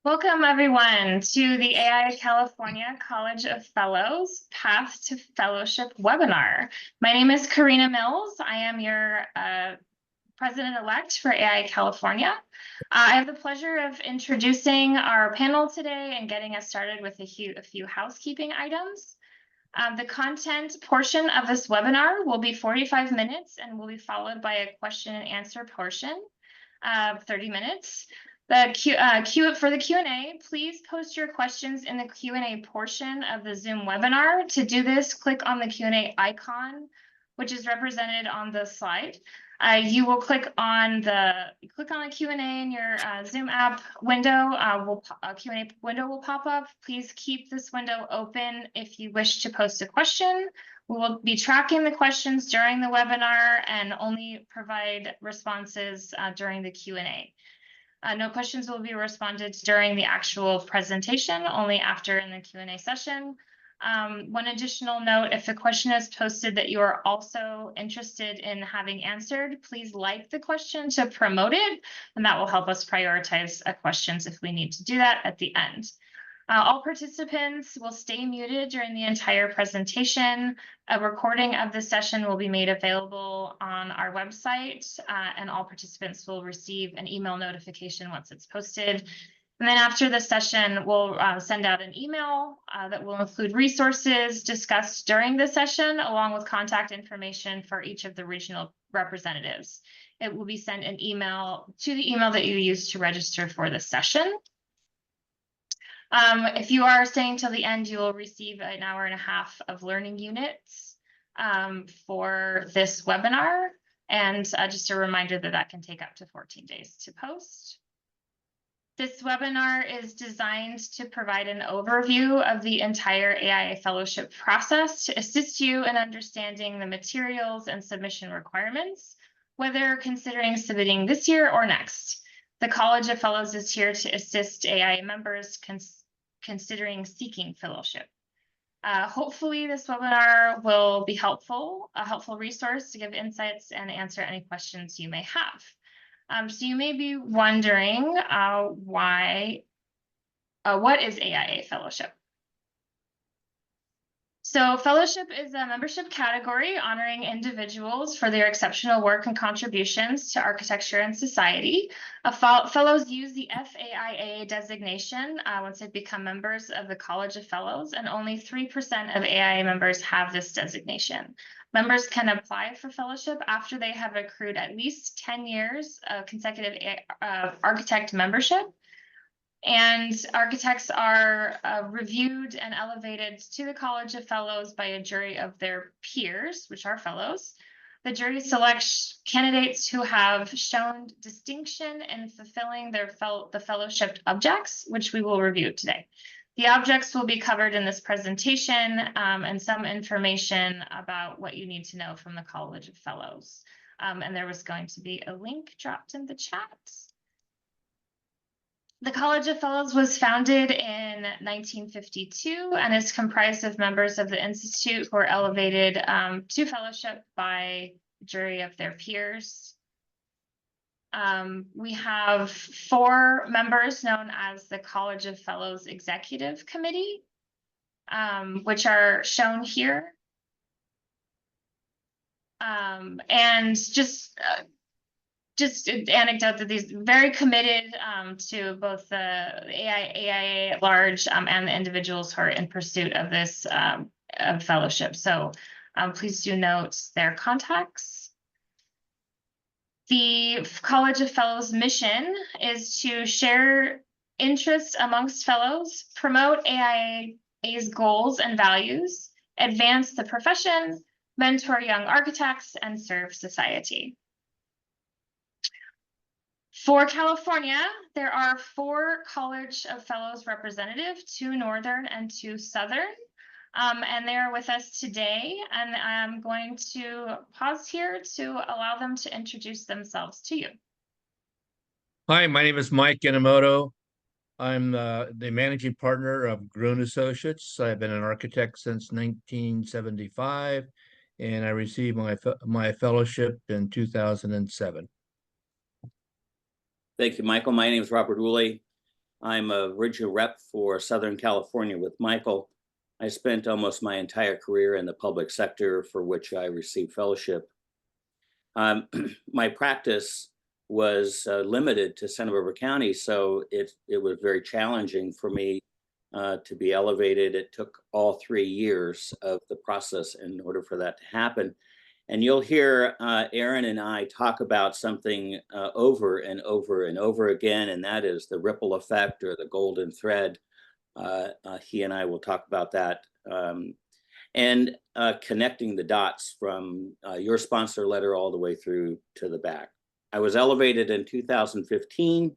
Welcome, everyone, to the AIA California College of Fellows Path to Fellowship webinar. My name is Karina Mills. I am your president-elect for AIA California. I have the pleasure of introducing our panel today and getting us started with a few housekeeping items. The content portion of this webinar will be 45 minutes and will be followed by a question and answer portion of 30 minutes. For the Q&A, please post your questions in the Q&A portion of the Zoom webinar. To do this, click on the Q&A icon, which is represented on the slide. You will click on the Q&A in your Zoom app window. A Q&A window will pop up. Please keep this window open if you wish to post a question. We will be tracking the questions during the webinar and only provide responses during the Q&A. No questions will be responded during the actual presentation, only after in the Q&A session. One additional note, if a question is posted that you are also interested in having answered, please like the question to promote it, and that will help us prioritize questions if we need to do that at the end. All participants will stay muted during the entire presentation. A recording of the session will be made available on our website, and all participants will receive an email notification once it's posted. And then after the session, we'll send out an email that will include resources discussed during the session, along with contact information for each of the regional representatives. It will be sent an email to the email that you used to register for the session. If you are staying till the end, you will receive an hour and a half of learning units for this webinar. And just a reminder that that can take up to 14 days to post. This webinar is designed to provide an overview of the entire AIA fellowship process to assist you in understanding the materials and submission requirements, whether considering submitting this year or next. The College of Fellows is here to assist AIA members considering seeking fellowship. Hopefully this webinar will be a helpful resource to give insights and answer any questions you may have. So you may be wondering what is AIA fellowship? So fellowship is a membership category honoring individuals for their exceptional work and contributions to architecture and society. Fellows use the FAIA designation once they become members of the College of Fellows, and only 3% of AIA members have this designation. Members can apply for fellowship after they have accrued at least 10 years of consecutive architect membership. And architects are reviewed and elevated to the College of Fellows by a jury of their peers, which are fellows. The jury selects candidates who have shown distinction in fulfilling the fellowship objects, which we will review today. The objects will be covered in this presentation and some information about what you need to know from the College of Fellows. And there was going to be a link dropped in the chat. The College of Fellows was founded in 1952 and is comprised of members of the Institute who are elevated to fellowship by a jury of their peers. We have 4 members known as the College of Fellows Executive Committee, which are shown here. And just an anecdote that these very committed to both the AIA at large and the individuals who are in pursuit of this fellowship. So please do note their contacts. The College of Fellows mission is to share interest amongst fellows, promote AIA's goals and values, advance the profession, mentor young architects, and serve society. For California, there are 4 College of Fellows representatives, 2 Northern and 2 Southern, and they're with us today. And I'm going to pause here to allow them to introduce themselves to you. Hi, my name is Mike Inamoto. I'm the managing partner of Gruen Associates. I've been an architect since 1975, and I received my fellowship in 2007. Thank you, Michael. My name is Robert Woolley. I'm a regional rep for Southern California with Michael. I spent almost my entire career in the public sector, for which I received fellowship. My practice was limited to Santa Barbara County, so it was very challenging for me to be elevated. It took all 3 years of the process in order for that to happen. And you'll hear Aaron and I talk about something over and over and over again, and that is the ripple effect or the golden thread. He and I will talk about that. And connecting the dots from your sponsor letter all the way through to the back. I was elevated in 2015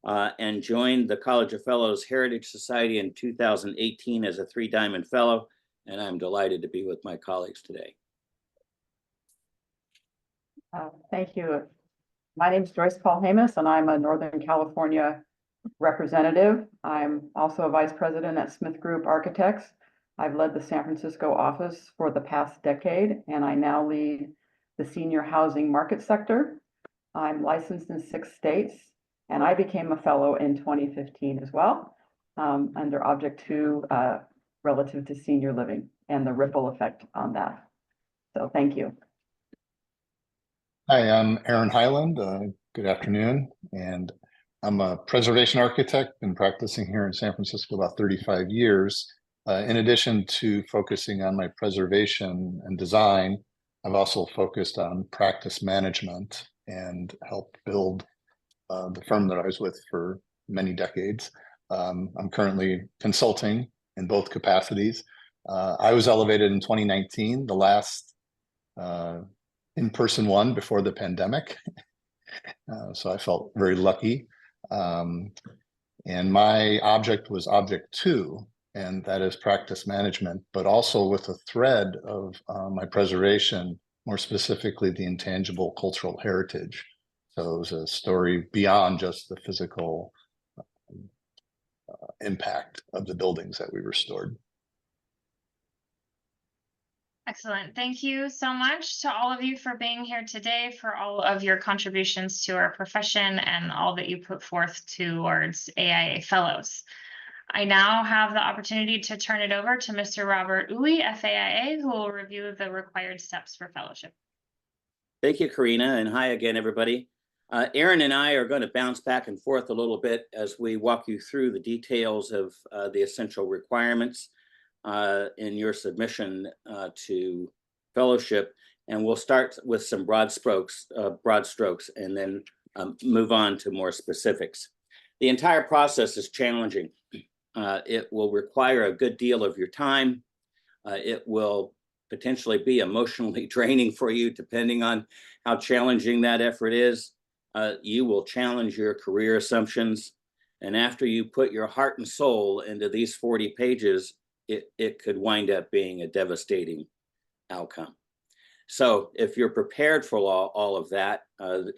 and joined the College of Fellows Heritage Society in 2018 as a 3-diamond fellow, and I'm delighted to be with my colleagues today. Thank you. My name is Joyce Paul Hamus, and I'm a Northern California representative. I'm also a vice president at Smith Group Architects. I've led the San Francisco office for the past decade, and I now lead the senior housing market sector. I'm licensed in 6 states, and I became a fellow in 2015 as well, under Object 2 relative to senior living and the ripple effect on that. So thank you. Hi, I'm Aaron Highland. Good afternoon. And I'm a preservation architect, been practicing here in San Francisco about 35 years. In addition to focusing on my preservation and design, I've also focused on practice management and helped build the firm that I was with for many decades. I'm currently consulting in both capacities. I was elevated in 2019, the last in-person one before the pandemic. So I felt very lucky. And my object was Object 2, and that is practice management, but also with a thread of my preservation, more specifically the intangible cultural heritage. So it was a story beyond just the physical impact of the buildings that we restored. Excellent. Thank you so much to all of you for being here today, for all of your contributions to our profession and all that you put forth towards AIA Fellows. I now have the opportunity to turn it over to Mr. Robert Uwe, FAIA, who will review the required steps for fellowship. Thank you, Karina, and hi again, everybody. Aaron and I are going to bounce back and forth a little bit as we walk you through the details of the essential requirements in your submission to fellowship, and we'll start with some broad strokes, and then move on to more specifics. The entire process is challenging. It will require a good deal of your time. It will potentially be emotionally draining for you, depending on how challenging that effort is. You will challenge your career assumptions, and after you put your heart and soul into these 40 pages, it could wind up being a devastating outcome. So if you're prepared for all of that,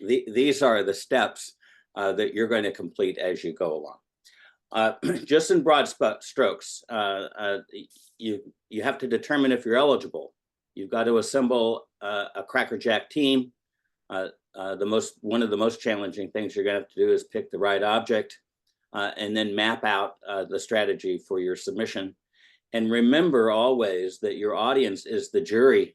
these are the steps that you're going to complete as you go along. Just in broad strokes, you have to determine if you're eligible. You've got to assemble a crackerjack team. One of the most challenging things you're going to have to do is pick the right object and then map out the strategy for your submission. And remember always that your audience is the jury.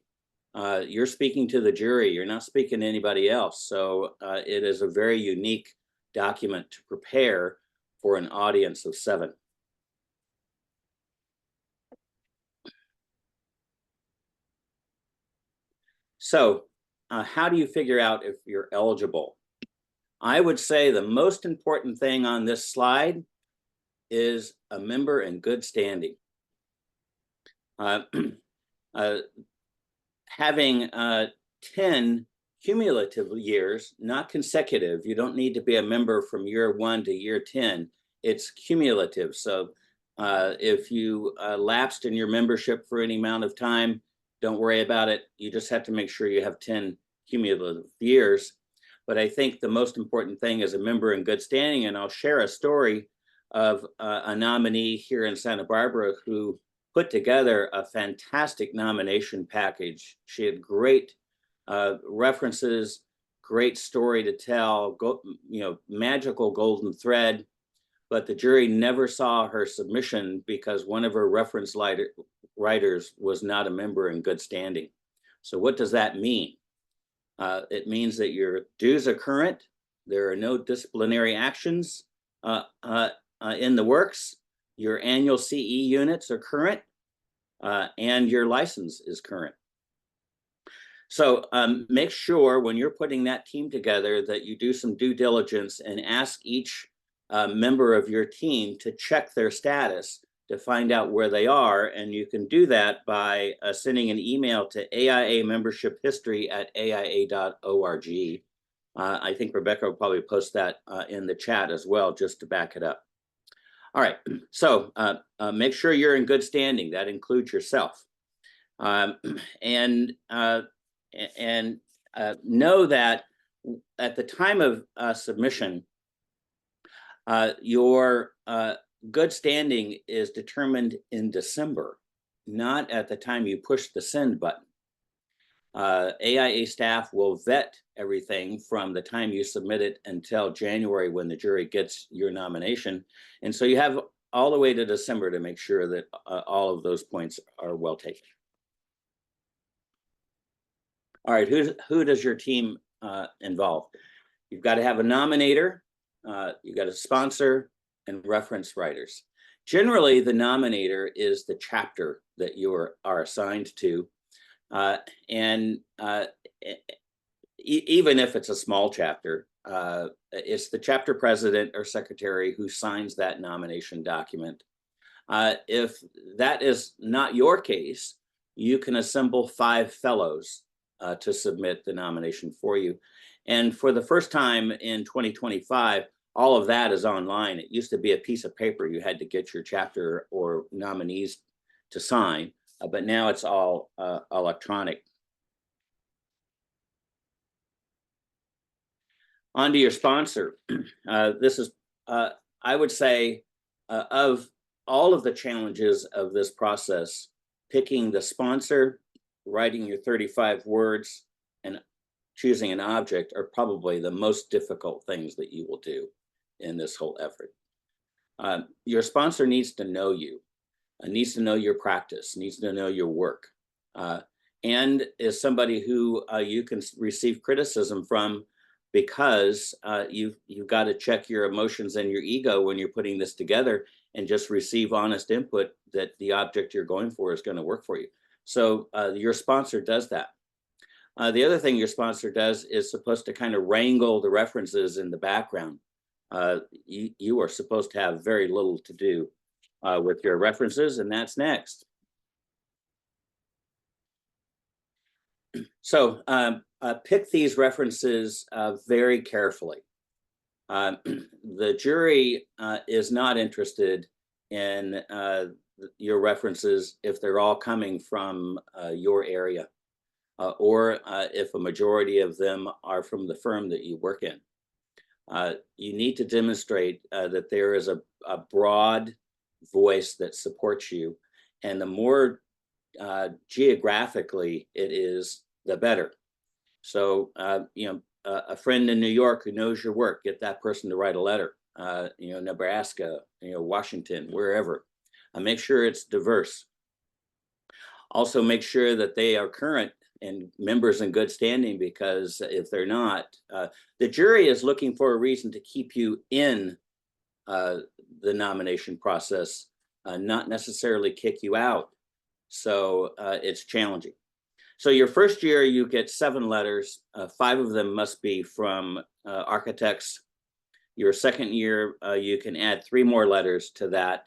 You're speaking to the jury. You're not speaking to anybody else. So it is a very unique document to prepare for an audience of 7. So how do you figure out if you're eligible? I would say the most important thing on this slide is a member in good standing. Having 10 cumulative years, not consecutive. You don't need to be a member from year 1 to year 10. It's cumulative. So if you lapsed in your membership for any amount of time, don't worry about it. You just have to make sure you have 10 cumulative years. But I think the most important thing is a member in good standing. And I'll share a story of a nominee here in Santa Barbara who put together a fantastic nomination package. She had great references, great story to tell, magical golden thread. but the jury never saw her submission because one of her reference writers was not a member in good standing. So what does that mean? It means that your dues are current, there are no disciplinary actions in the works, your annual CE units are current, and your license is current. So make sure when you're putting that team together that you do some due diligence and ask each member of your team to check their status to find out where they are. And you can do that by sending an email to AIA membership history at aia.org. I think Rebecca will probably post that in the chat as well, just to back it up. All right, so make sure you're in good standing. That includes yourself. And know that at the time of submission, your good standing is determined in December, not at the time you push the send button. AIA staff will vet everything from the time you submit it until January when the jury gets your nomination. And so you have all the way to December to make sure that all of those points are well taken. All right, who does your team involve? You've got to have a nominator, you've got a sponsor, and reference writers. Generally, the nominator is the chapter that you are assigned to. Even if it's a small chapter, it's the chapter president or secretary who signs that nomination document. If that is not your case, you can assemble 5 fellows to submit the nomination for you. And for the first time in 2025, all of that is online. It used to be a piece of paper you had to get your chapter or nominees to sign, but now it's all electronic. On to your sponsor. This is, I would say, of all of the challenges of this process, picking the sponsor, writing your 35 words, and choosing an object are probably the most difficult things that you will do in this whole effort. Your sponsor needs to know you, needs to know your practice, needs to know your work, and is somebody who you can receive criticism from, because you've got to check your emotions and your ego when you're putting this together and just receive honest input that the object you're going for is going to work for you. So your sponsor does that. The other thing your sponsor does is supposed to kind of wrangle the references in the background. You are supposed to have very little to do with your references, and that's next. So pick these references very carefully. The jury is not interested in your references if they're all coming from your area, or if a majority of them are from the firm that you work in. You need to demonstrate that there is a broad voice that supports you, and the more geographically it is, the better. So, a friend in New York who knows your work, get that person to write a letter. Nebraska, Washington, wherever. Make sure it's diverse. Also, make sure that they are current and members in good standing, because if they're not, the jury is looking for a reason to keep you in the nomination process, not necessarily kick you out. So it's challenging. So your first year, you get 7 letters. 5 of them must be from architects. Your second year, you can add 3 more letters to that.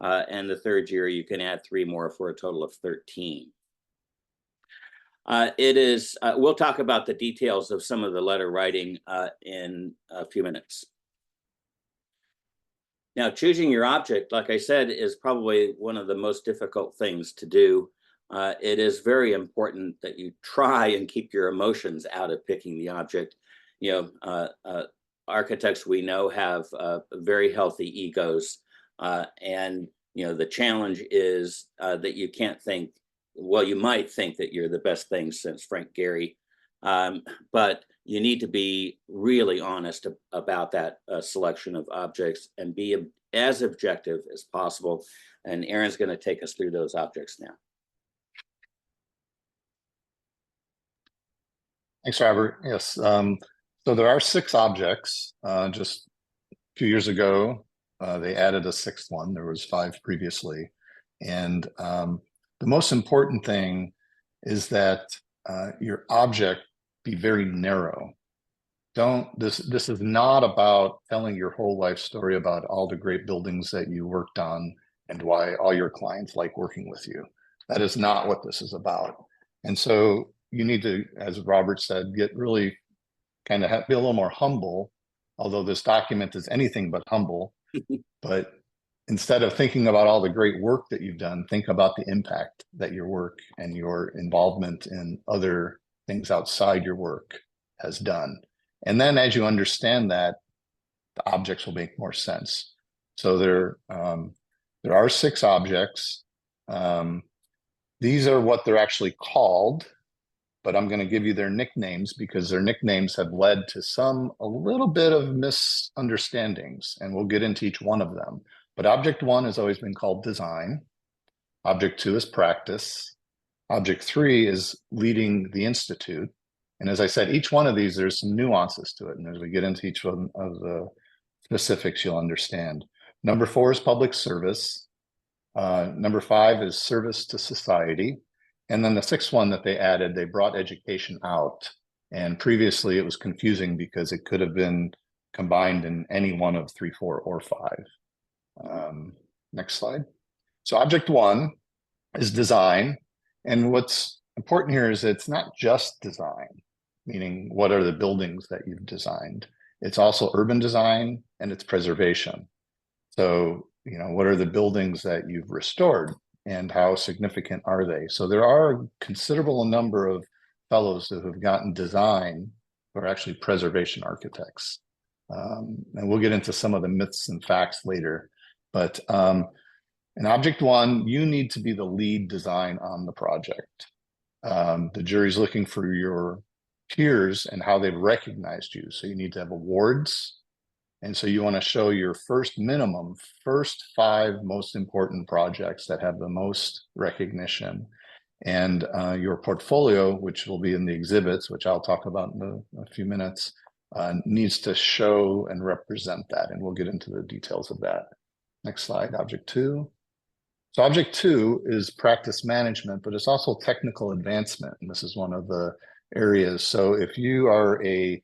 And the third year, you can add 3 more for a total of 13. We'll talk about the details of some of the letter writing in a few minutes. Now, choosing your object, like I said, is probably one of the most difficult things to do. It is very important that you try and keep your emotions out of picking the object. Architects we know have very healthy egos, and the challenge is that you can't think. Well, you might think that you're the best thing since Frank Gehry, but you need to be really honest about that selection of objects and be as objective as possible. And Aaron's going to take us through those objects now. Thanks, Robert. Yes. So there are 6 objects. Just a few years ago, they added a 6th one. There was 5 previously. And the most important thing is that your object be very narrow. This is not about telling your whole life story about all the great buildings that you worked on and why all your clients like working with you. That is not what this is about. And so you need to, as Robert said, get really kind of be a little more humble, although this document is anything but humble. But instead of thinking about all the great work that you've done, think about the impact that your work and your involvement in other things outside your work has done. And then as you understand that, the objects will make more sense. So there are 6 objects. These are what they're actually called, but I'm going to give you their nicknames because their nicknames have led to a little bit of misunderstandings, and we'll get into each one of them. But object 1 has always been called design. Object 2 is practice. Object 3 is leading the institute. And as I said, each one of these, there's some nuances to it. And as we get into each one of the specifics, you'll understand. Number 4 is public service. Number 5 is service to society. And then the 6th one that they added, they brought education out. And previously it was confusing because it could have been combined in any one of 3, 4, or 5. Next slide. So object 1 is design. And what's important here is it's not just design, meaning what are the buildings that you've designed. It's also urban design and it's preservation. So, what are the buildings that you've restored and how significant are they? So there are a considerable number of fellows who have gotten design who are actually preservation architects. And we'll get into some of the myths and facts later. But in object 1, you need to be the lead design on the project. The jury's looking for your peers and how they've recognized you. So you need to have awards. And so you want to show your first 5 most important projects that have the most recognition. And your portfolio, which will be in the exhibits, which I'll talk about in a few minutes, needs to show and represent that. And we'll get into the details of that. Next slide, object 2. So object 2 is practice management, but it's also technical advancement. And this is one of the areas. So if you are a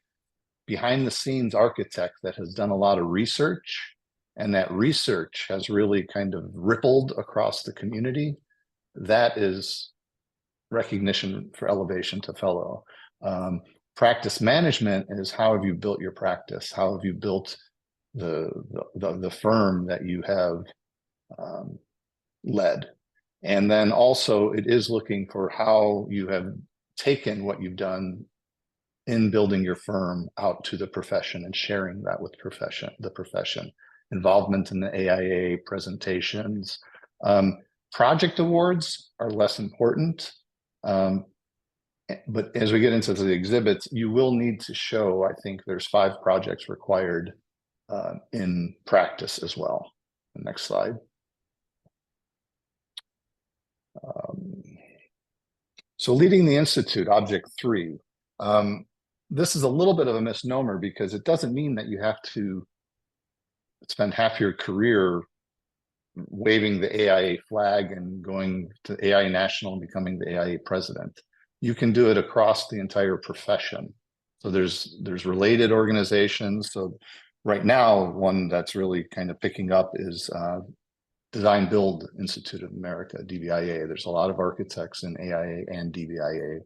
behind the scenes architect that has done a lot of research, and that research has really kind of rippled across the community, that is recognition for elevation to fellow. Practice management is how have you built your practice? How have you built the firm that you have led? And then also it is looking for how you have taken what you've done in building your firm out to the profession and sharing that with the profession. Involvement in the AIA presentations. Project awards are less important. But as we get into the exhibits, you will need to show, I think there's 5 projects required in practice as well. The next slide. So leading the institute, object 3. This is a little bit of a misnomer because it doesn't mean that you have to spend half your career waving the AIA flag and going to AIA National and becoming the AIA president. You can do it across the entire profession. So there's related organizations. So right now, one that's really kind of picking up is Design Build Institute of America, DBIA. There's a lot of architects in AIA and DBIA.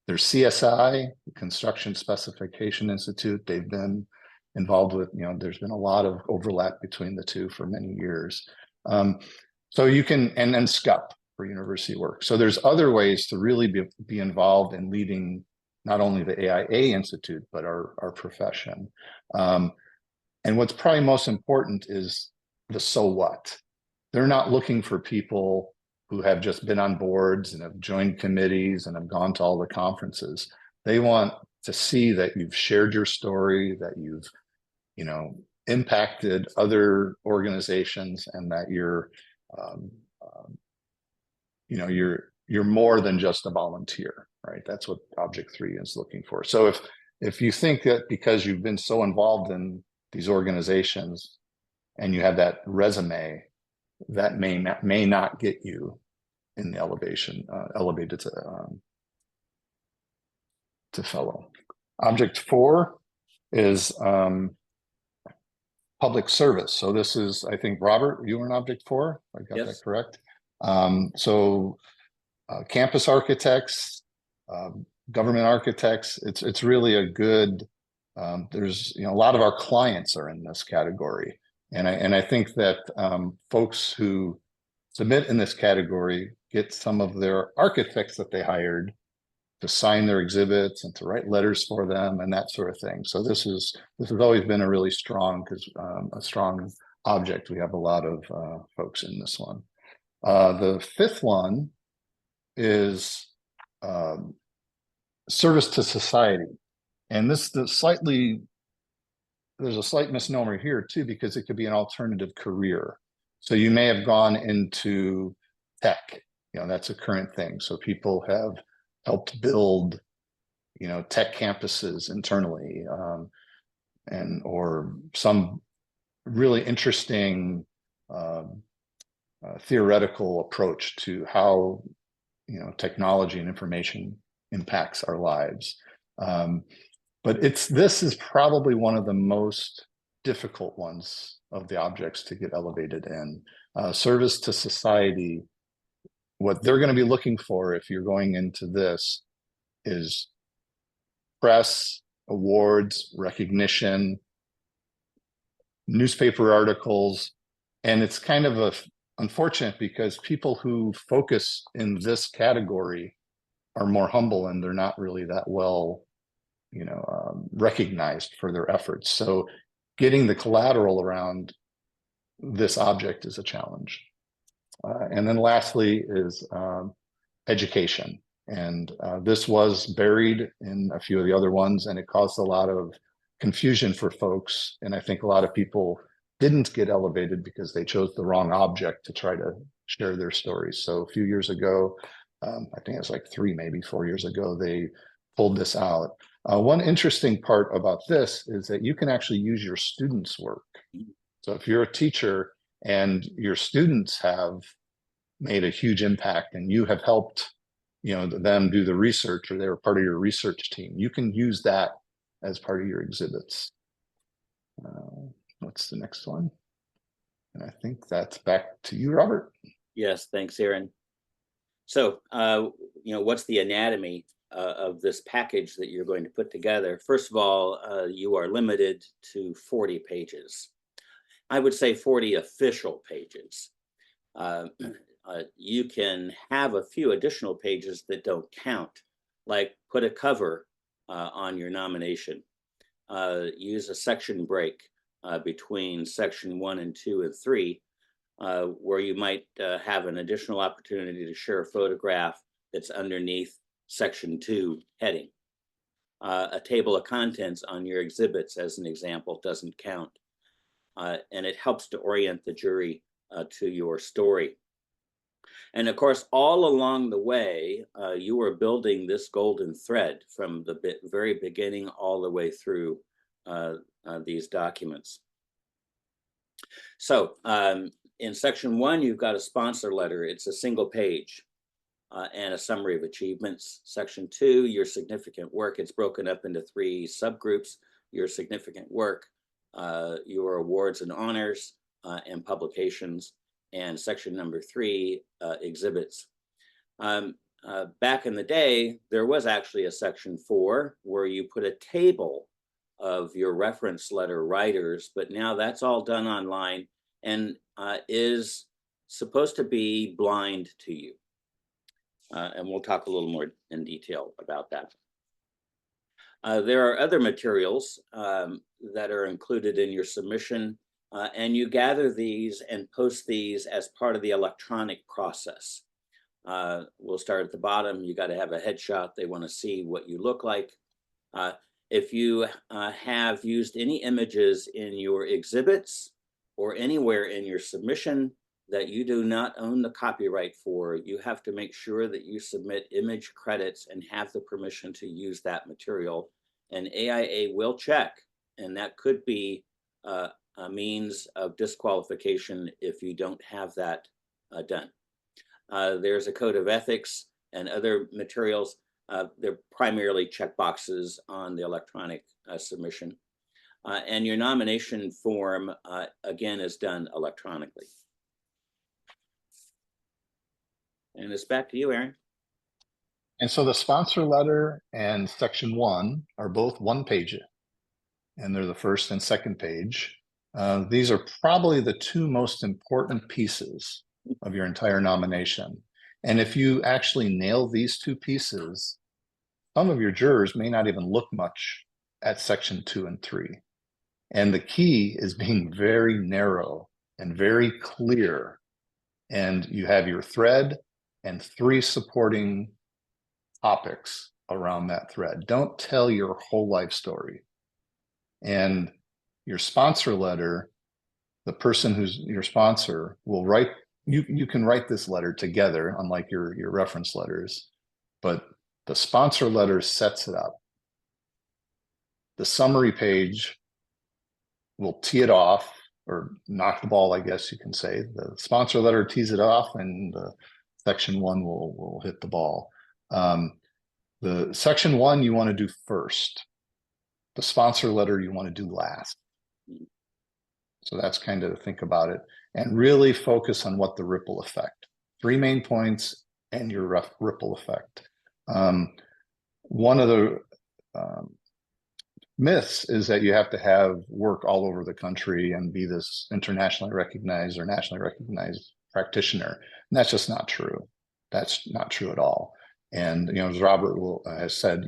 There's CSI, Construction Specification Institute. They've been involved with, there's been a lot of overlap between the two for many years. So you can, and then SCUP for university work. So there's other ways to really be involved in leading not only the AIA Institute, but our profession. And what's probably most important is the so what. They're not looking for people who have just been on boards and have joined committees and have gone to all the conferences. They want to see that you've shared your story, that you've, impacted other organizations and that um, you're more than just a volunteer, right? That's what Object 3 is looking for. So if you think that because you've been so involved in these organizations and you have that resume, that may not get you in the elevated to fellow. Object 4 is public service. So this is, I think, Robert, you were in Object 4. I got that correct. Campus architects, government architects. It's really a good. There's a lot of our clients are in this category, and I think that folks who submit in this category get some of their architects that they hired to sign their exhibits and to write letters for them and that sort of thing. So this has always been a really strong a strong object. We have a lot of folks in this one. The 5th one is service to society, and there's a slight misnomer here too, because it could be an alternative career. So you may have gone into tech, that's a current thing. So people have helped build, tech campuses internally, or some really interesting theoretical approach to how, technology and information impacts our lives. But this is probably one of the most difficult ones of the objects to get elevated in. Service to society. What they're going to be looking for if you're going into this is press, awards, recognition, newspaper articles. And it's kind of unfortunate because people who focus in this category are more humble and they're not really that well, recognized for their efforts. So getting the collateral around this object is a challenge. And then lastly is education. And this was buried in a few of the other ones, and it caused a lot of confusion for folks. And I think a lot of people didn't get elevated because they chose the wrong object to try to share their stories. So a few years ago, I think it was like 4 years ago, they pulled this out. One interesting part about this is that you can actually use your students' work. So if you're a teacher and your students have made a huge impact and you have helped, them do the research, or they were part of your research team, you can use that as part of your exhibits. What's the next one? And I think that's back to you, Robert. Yes, thanks, Aaron. So, what's the anatomy of this package that you're going to put together? First of all, you are limited to 40 pages. I would say 40 official pages. You can have a few additional pages that don't count, like put a cover on your nomination. Use a section break between section 1 and 2 and 3, where you might have an additional opportunity to share a photograph that's underneath section 2 heading. A table of contents on your exhibits, as an example, doesn't count. And it helps to orient the jury to your story. And of course, all along the way, you are building this golden thread from the very beginning all the way through these documents. So in section 1, you've got a sponsor letter. It's a single page and a summary of achievements. Section 2, your significant work. It's broken up into 3 subgroups: your significant work, your awards and honors, and publications. And section number 3, exhibits. Back in the day, there was actually a section 4 where you put a table of your reference letter writers, but now that's all done online and is supposed to be blind to you. And we'll talk a little more in detail about that. There are other materials that are included in your submission, and you gather these and post these as part of the electronic process. We'll start at the bottom. You got to have a headshot. They want to see what you look like. If you have used any images in your exhibits or anywhere in your submission that you do not own the copyright for, you have to make sure that you submit image credits and have the permission to use that material. And AIA will check, and that could be a means of disqualification if you don't have that done. There's a code of ethics and other materials. They're primarily checkboxes on the electronic submission. And your nomination form, again, is done electronically. And it's back to you, Aaron. And so the sponsor letter and section 1 are both 1 page, and they're the first and second page. These are probably the 2 most important pieces of your entire nomination. And if you actually nail these 2 pieces, some of your jurors may not even look much at section 2 and 3. And the key is being very narrow and very clear. And you have your thread and 3 supporting topics around that thread. Don't tell your whole life story. And your sponsor letter, the person who's your sponsor will write, you can write this letter together, unlike your reference letters, but the sponsor letter sets it up. The summary page will tee it off, or knock the ball, I guess you can say. The sponsor letter tees it off, and the section 1 will hit the ball. The section 1 you want to do first. The sponsor letter you want to do last. So that's kind of think about it, and really focus on what the ripple effect. 3 main points and your ripple effect. One of the myths is that you have to have work all over the country and be this internationally recognized or nationally recognized practitioner. And that's just not true. That's not true at all. And, as Robert has said,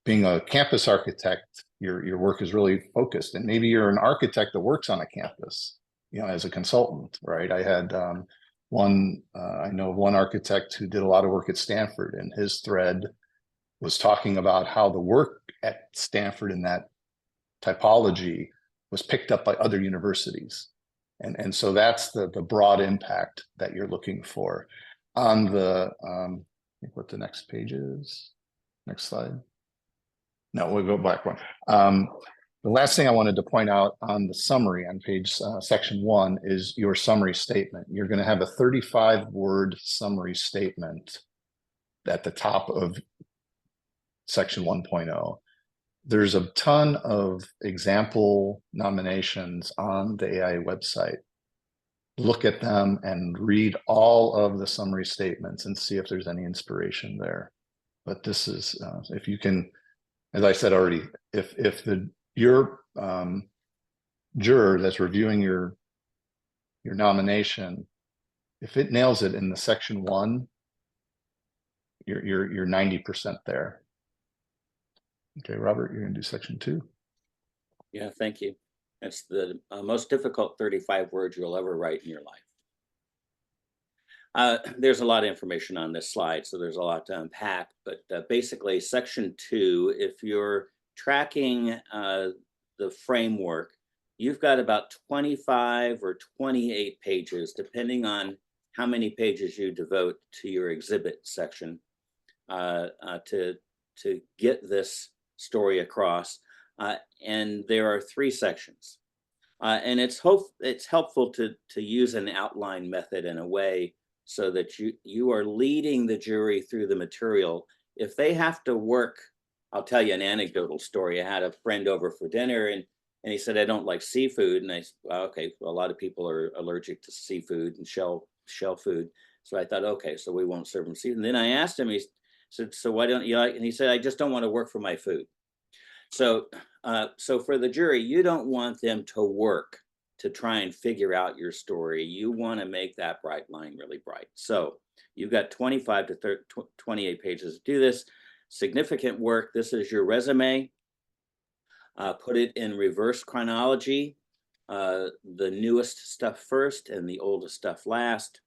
being a campus architect, your work is really focused. And maybe you're an architect that works on a campus, as a consultant, right? I had I know one architect who did a lot of work at Stanford, and his thread was talking about how the work at Stanford in that typology was picked up by other universities. And so that's the broad impact that you're looking for. On the, I think what the next page is, next slide. No, we'll go back one. The last thing I wanted to point out on the summary on page section 1 is your summary statement. You're going to have a 35-word summary statement at the top of section 1.0. There's a ton of example nominations on the AIA website. Look at them and read all of the summary statements and see if there's any inspiration there. But this is, if you can, as I said already, if your juror that's reviewing your nomination, if it nails it in the section 1, you're 90% there. Okay, Robert, you're going to do section 2. Yeah, thank you. That's the most difficult 35 words you'll ever write in your life. There's a lot of information on this slide, so there's a lot to unpack. But basically, section 2, if you're tracking the framework, you've got about 25 or 28 pages, depending on how many pages you devote to your exhibit section to get this story across. And there are 3 sections. And it's helpful to use an outline method in a way so that you are leading the jury through the material. If they have to work, I'll tell you an anecdotal story. I had a friend over for dinner, and he said, I don't like seafood. And I said, well, okay, well, a lot of people are allergic to seafood and shell food. So I thought, okay, so we won't serve him seafood. And then I asked him, he said, so why don't you like? And he said, I just don't want to work for my food. So for the jury, you don't want them to work to try and figure out your story. You want to make that bright line really bright. So you've got 25 to 28 pages to do this. Significant work. This is your resume. Put it in reverse chronology. The newest stuff first and the oldest stuff last.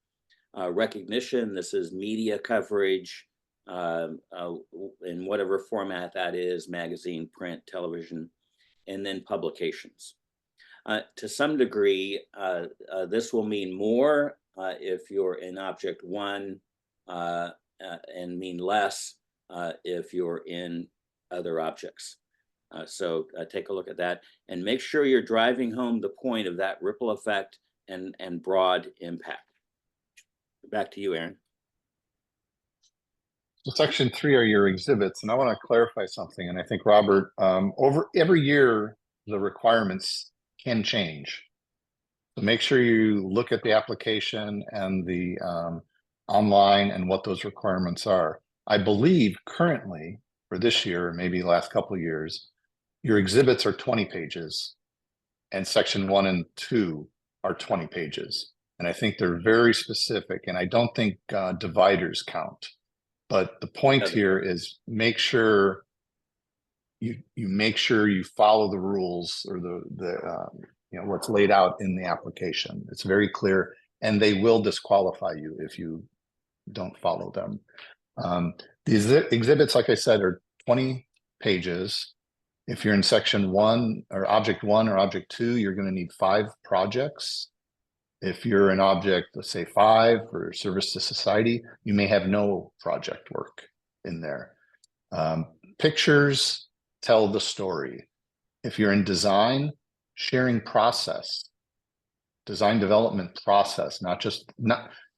Recognition. This is media coverage. in whatever format that is, magazine, print, television, and then publications. To some degree, this will mean more if you're in object 1 and mean less if you're in other objects. So take a look at that and make sure you're driving home the point of that ripple effect and broad impact. Back to you, Aaron. So section 3 are your exhibits, and I want to clarify something. And I think, Robert, over every year, the requirements can change. So make sure you look at the application and the online and what those requirements are. I believe currently for this year, maybe the last couple of years, your exhibits are 20 pages and section 1 and 2 are 20 pages. And I think they're very specific, and I don't think dividers count. But the point here is make sure you make sure you follow the rules or the what's laid out in the application. It's very clear, and they will disqualify you if you don't follow them. These exhibits, like I said, are 20 pages. If you're in section 1 or object 1 or object 2, you're going to need 5 projects. If you're in object, let's say 5 or service to society, you may have no project work in there. Pictures tell the story. If you're in design, sharing process, design development process,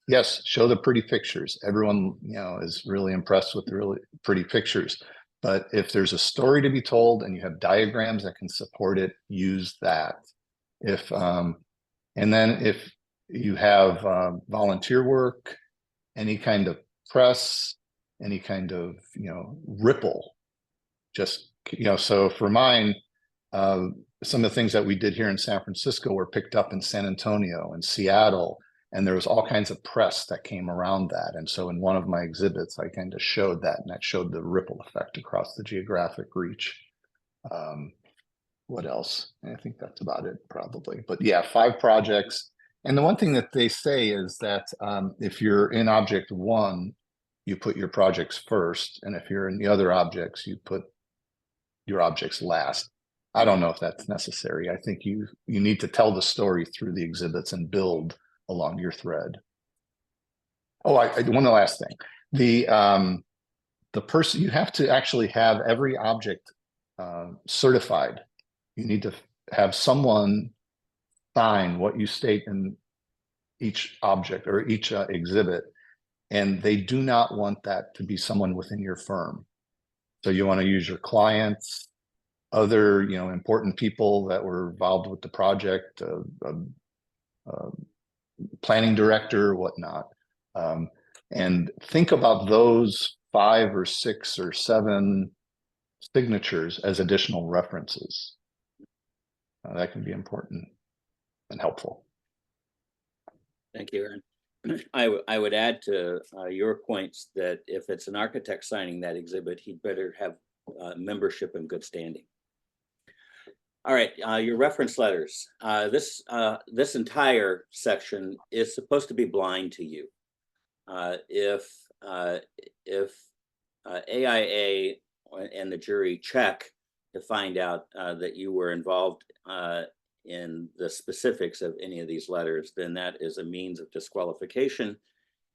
yes, show the pretty pictures. Everyone, is really impressed with the really pretty pictures. But if there's a story to be told and you have diagrams that can support it, use that. And then if you have volunteer work, any kind of press, any kind of, ripple, just, so for mine, some of the things that we did here in San Francisco were picked up in San Antonio and Seattle, and there was all kinds of press that came around that. And so in one of my exhibits, I kind of showed that, and that showed the ripple effect across the geographic reach. What else? I think that's about it, probably. But yeah, 5 projects. And the one thing that they say is that if you're in object 1, you put your projects first. And if you're in the other objects, you put your objects last. I don't know if that's necessary. I think you need to tell the story through the exhibits and build along your thread. Oh, one last thing. The person, you have to actually have every object certified. You need to have someone sign what you state in each object or each exhibit, and they do not want that to be someone within your firm. So you want to use your clients, other important people that were involved with the project, planning director, whatnot, and think about those 5 or 6 or 7 signatures as additional references. That can be important and helpful. Thank you, Aaron. I would add to your points that if it's an architect signing that exhibit, he'd better have membership in good standing. All right, your reference letters. This entire section is supposed to be blind to you. If AIA and the jury check to find out that you were involved in the specifics of any of these letters, then that is a means of disqualification.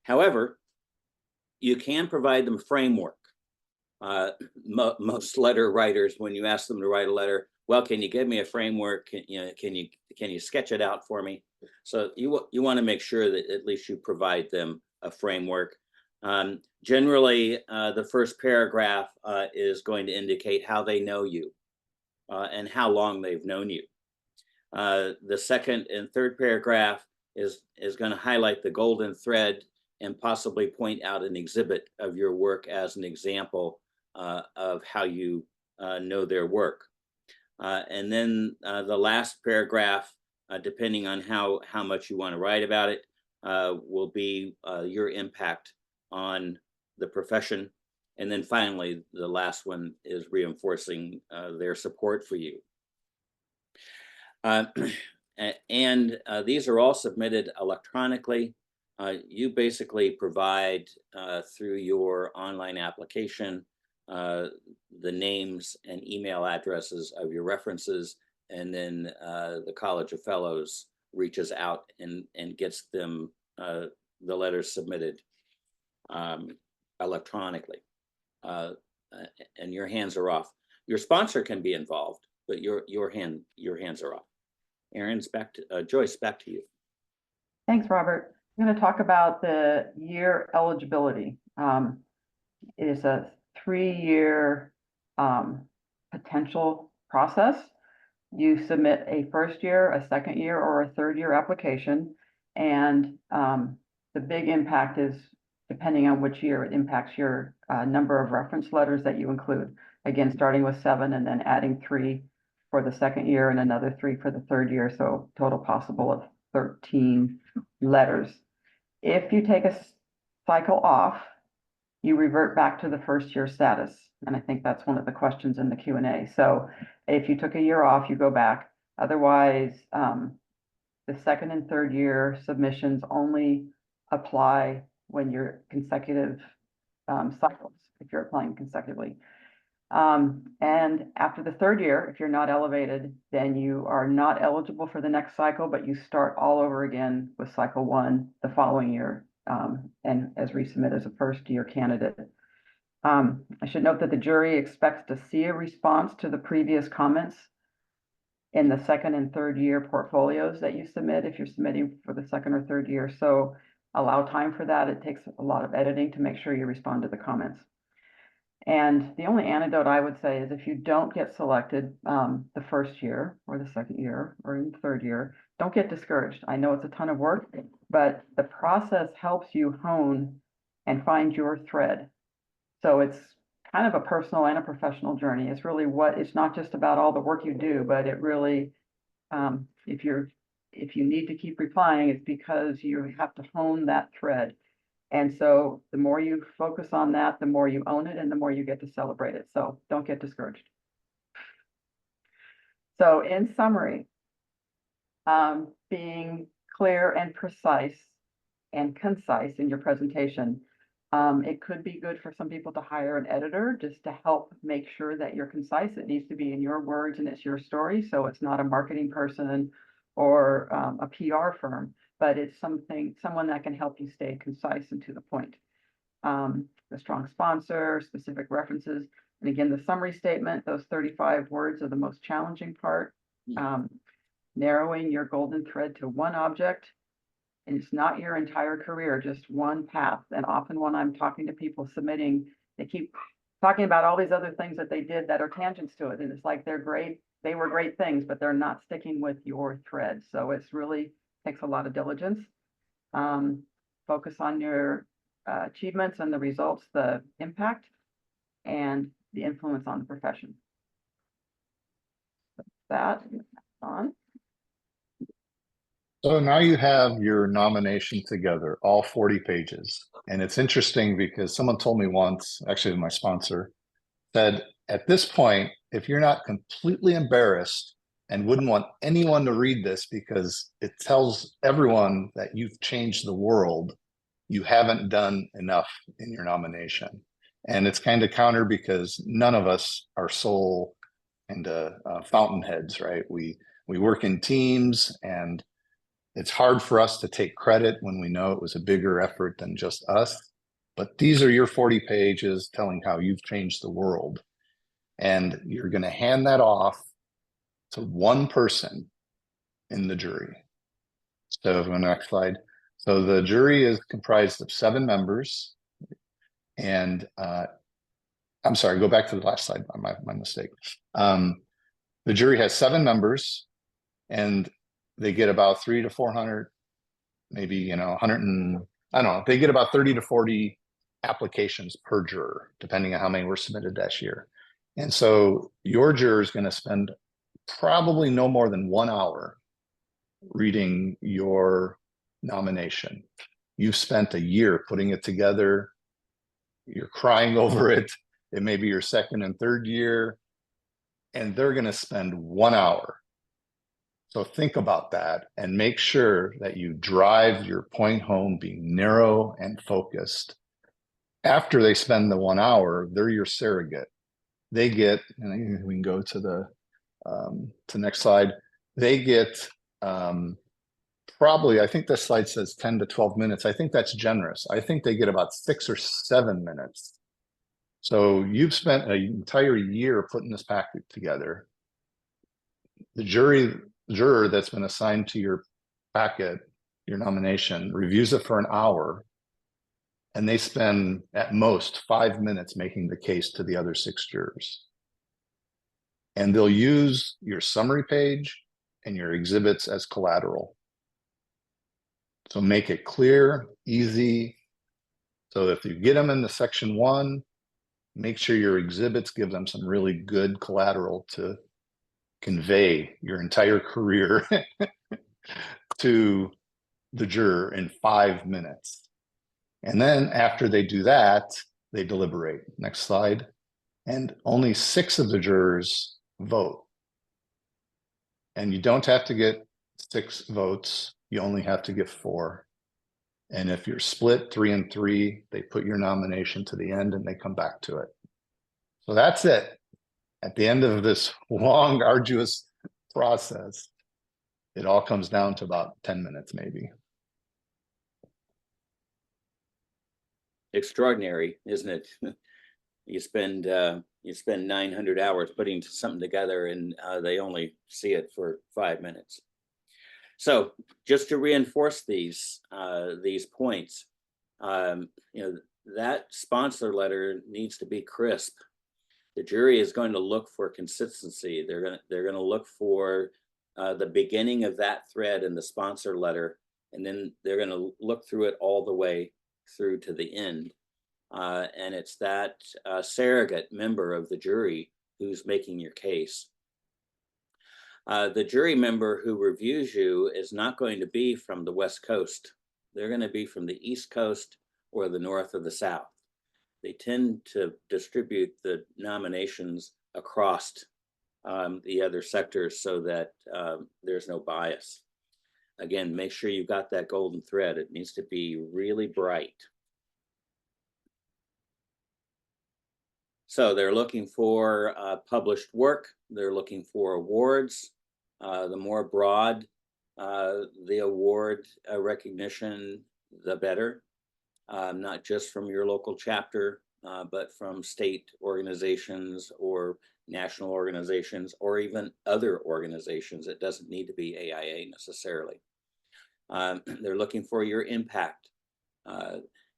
However, you can provide them framework. Most letter writers, when you ask them to write a letter, well, can you give me a framework? Can you sketch it out for me? So you want to make sure that at least you provide them a framework. Generally, the first paragraph is going to indicate how they know you and how long they've known you. The second and third paragraph is going to highlight the golden thread and possibly point out an exhibit of your work as an example of how you know their work. And then the last paragraph, depending on how much you want to write about it, will be your impact on the profession. And then finally, the last one is reinforcing their support for you. And these are all submitted electronically. You basically provide through your online application the names and email addresses of your references, and then the College of Fellows reaches out and gets them the letters submitted electronically, and your hands are off. Your sponsor can be involved, but your hands are off. Aaron's back to Joyce. Back to you. Thanks, Robert. I'm going to talk about the year eligibility. It is a 3-year potential process. You submit a first year, a second year, or a third year application. And the big impact is, depending on which year, it impacts your number of reference letters that you include. Again, starting with 7 and then adding 3 for the second year and another 3 for the third year. So total possible of 13 letters. If you take a cycle off, you revert back to the first year status. And I think that's one of the questions in the Q&A. So if you took a year off, you go back. Otherwise, the second and third year submissions only apply when you're consecutive cycles, if you're applying consecutively. And after the third year, if you're not elevated, then you are not eligible for the next cycle, but you start all over again with cycle 1 the following year, and as resubmit as a first year candidate. I should note that the jury expects to see a response to the previous comments in the second and third year portfolios that you submit if you're submitting for the second or third year. So allow time for that. It takes a lot of editing to make sure you respond to the comments. And the only antidote I would say is if you don't get selected the first year or the second year or in the third year, don't get discouraged. I know it's a ton of work, but the process helps you hone and find your thread. So it's kind of a personal and a professional journey. It's really it's not just about all the work you do, but it really, if you need to keep replying, it's because you have to hone that thread. And so the more you focus on that, the more you own it and the more you get to celebrate it. So don't get discouraged. So in summary, being clear and precise and concise in your presentation. It could be good for some people to hire an editor just to help make sure that you're concise. It needs to be in your words and it's your story. So it's not a marketing person or a PR firm, but it's someone that can help you stay concise and to the point. The strong sponsor, specific references, and again, the summary statement, those 35 words are the most challenging part. Narrowing your golden thread to one object. And it's not your entire career, just one path. And often when I'm talking to people submitting, they keep talking about all these other things that they did that are tangents to it. And it's like they're great, they were great things, but they're not sticking with your thread. So it's really takes a lot of diligence. Focus on your achievements and the results, the impact, and the influence on the profession. That on. So now you have your nomination together, all 40 pages. And it's interesting because someone told me once, actually my sponsor, said at this point, if you're not completely embarrassed and wouldn't want anyone to read this because it tells everyone that you've changed the world, you haven't done enough in your nomination. And it's kind of counter because none of us are sole and fountainheads, right? We work in teams, and it's hard for us to take credit when we know it was a bigger effort than just us. But these are your 40 pages telling how you've changed the world. And you're going to hand that off to one person in the jury. So the next slide. So the jury is comprised of 7 members. And I'm sorry, go back to the last slide, my mistake. The jury has 7 members, and they get about 300 to 400, maybe, 100 and, I don't know, they get about 30 to 40 applications per juror, depending on how many were submitted that year. And so your juror is going to spend probably no more than 1 hour reading your nomination. You've spent a year putting it together. You're crying over it. It may be your second and third year, and they're going to spend 1 hour So think about that and make sure that you drive your point home being narrow and focused. After they spend the 1 hour, they're your surrogate. They get, and we can go to the next slide. They get probably, I think this slide says 10 to 12 minutes. I think that's generous. I think they get about 6 or 7 minutes. So you've spent an entire year putting this packet together. The juror that's been assigned to your packet, your nomination, reviews it for an hour, and they spend at most 5 minutes making the case to the other 6 jurors. And they'll use your summary page and your exhibits as collateral. So make it clear, easy. So if you get them into section 1, make sure your exhibits give them some really good collateral to convey your entire career to the juror in 5 minutes. And then after they do that, they deliberate. Next slide. And only 6 of the jurors vote. And you don't have to get 6 votes. You only have to get 4. And if you're split 3 and 3, they put your nomination to the end and they come back to it. So that's it. At the end of this long, arduous process, it all comes down to about 10 minutes, maybe. Extraordinary, isn't it? You spend 900 hours putting something together, and they only see it for 5 minutes. So just to reinforce these points, that sponsor letter needs to be crisp. The jury is going to look for consistency. They're going to look for the beginning of that thread in the sponsor letter, and then they're going to look through it all the way through to the end. And it's that surrogate member of the jury who's making your case. The jury member who reviews you is not going to be from the West Coast. They're going to be from the East Coast or the North or the South. They tend to distribute the nominations across the other sectors so that there's no bias. Again, make sure you've got that golden thread. It needs to be really bright. So they're looking for published work. They're looking for awards. The more broad the award recognition, the better. Not just from your local chapter, but from state organizations or national organizations, or even other organizations. It doesn't need to be AIA necessarily. They're looking for your impact.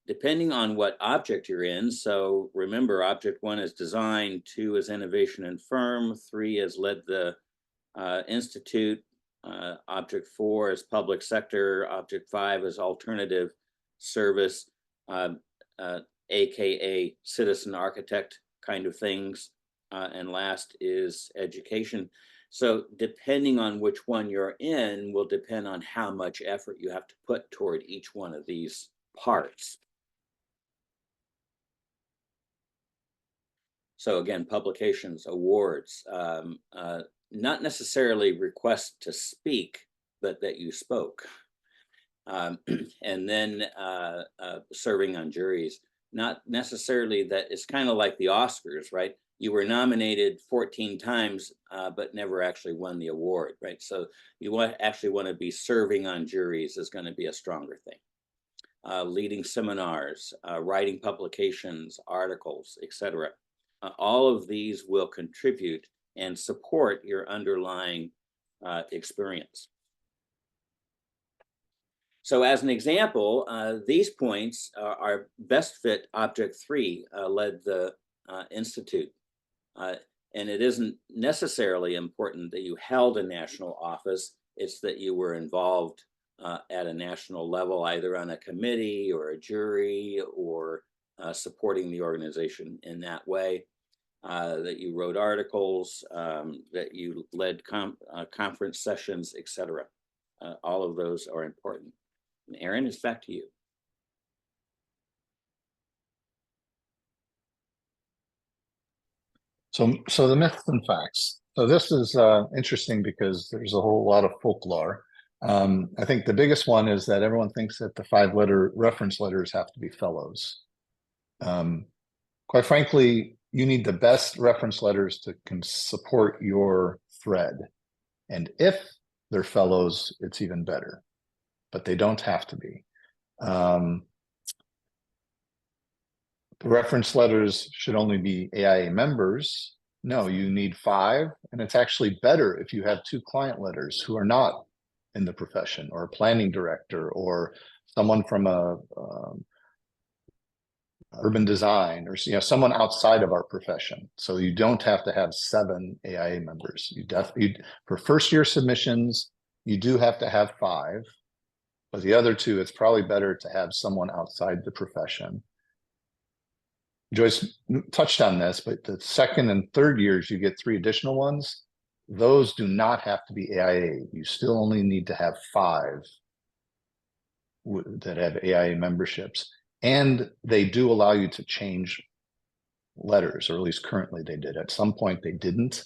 Depending on what object you're in. So remember, object 1 is design, 2 is innovation and firm, 3 is led the institute, object 4 is public sector, object 5 is alternative service, AKA citizen architect kind of things, and last is education. So depending on which one you're in will depend on how much effort you have to put toward each one of these parts. So again, publications, awards, not necessarily requests to speak, but that you spoke. And then serving on juries, not necessarily that. It's kind of like the Oscars, right? You were nominated 14 times, but never actually won the award, right? So you actually want to be serving on juries is going to be a stronger thing. Leading seminars, writing publications, articles, etc. All of these will contribute and support your underlying experience. So as an example, these points are best fit object 3, led the institute. And it isn't necessarily important that you held a national office. It's that you were involved at a national level, either on a committee or a jury, or supporting the organization in that way, that you wrote articles, that you led conference sessions, etc. All of those are important. And Aaron, it's back to you. So the myths and facts. So this is interesting because there's a whole lot of folklore. I think the biggest one is that everyone thinks that the 5-letter reference letters have to be fellows. Quite frankly, you need the best reference letters to can support your thread. And if they're fellows, it's even better, but they don't have to be. The reference letters should only be AIA members. No, you need 5, and it's actually better if you have 2 client letters who are not in the profession, or a planning director, or someone from a urban design, or someone outside of our profession. So you don't have to have 7 AIA members. You definitely, for first year submissions, you do have to have 5, but the other 2, it's probably better to have someone outside the profession. Joyce touched on this, but the second and third years, you get 3 additional ones. Those do not have to be AIA. You still only need to have 5 that have AIA memberships. And they do allow you to change letters, or at least currently they did. At some point they didn't,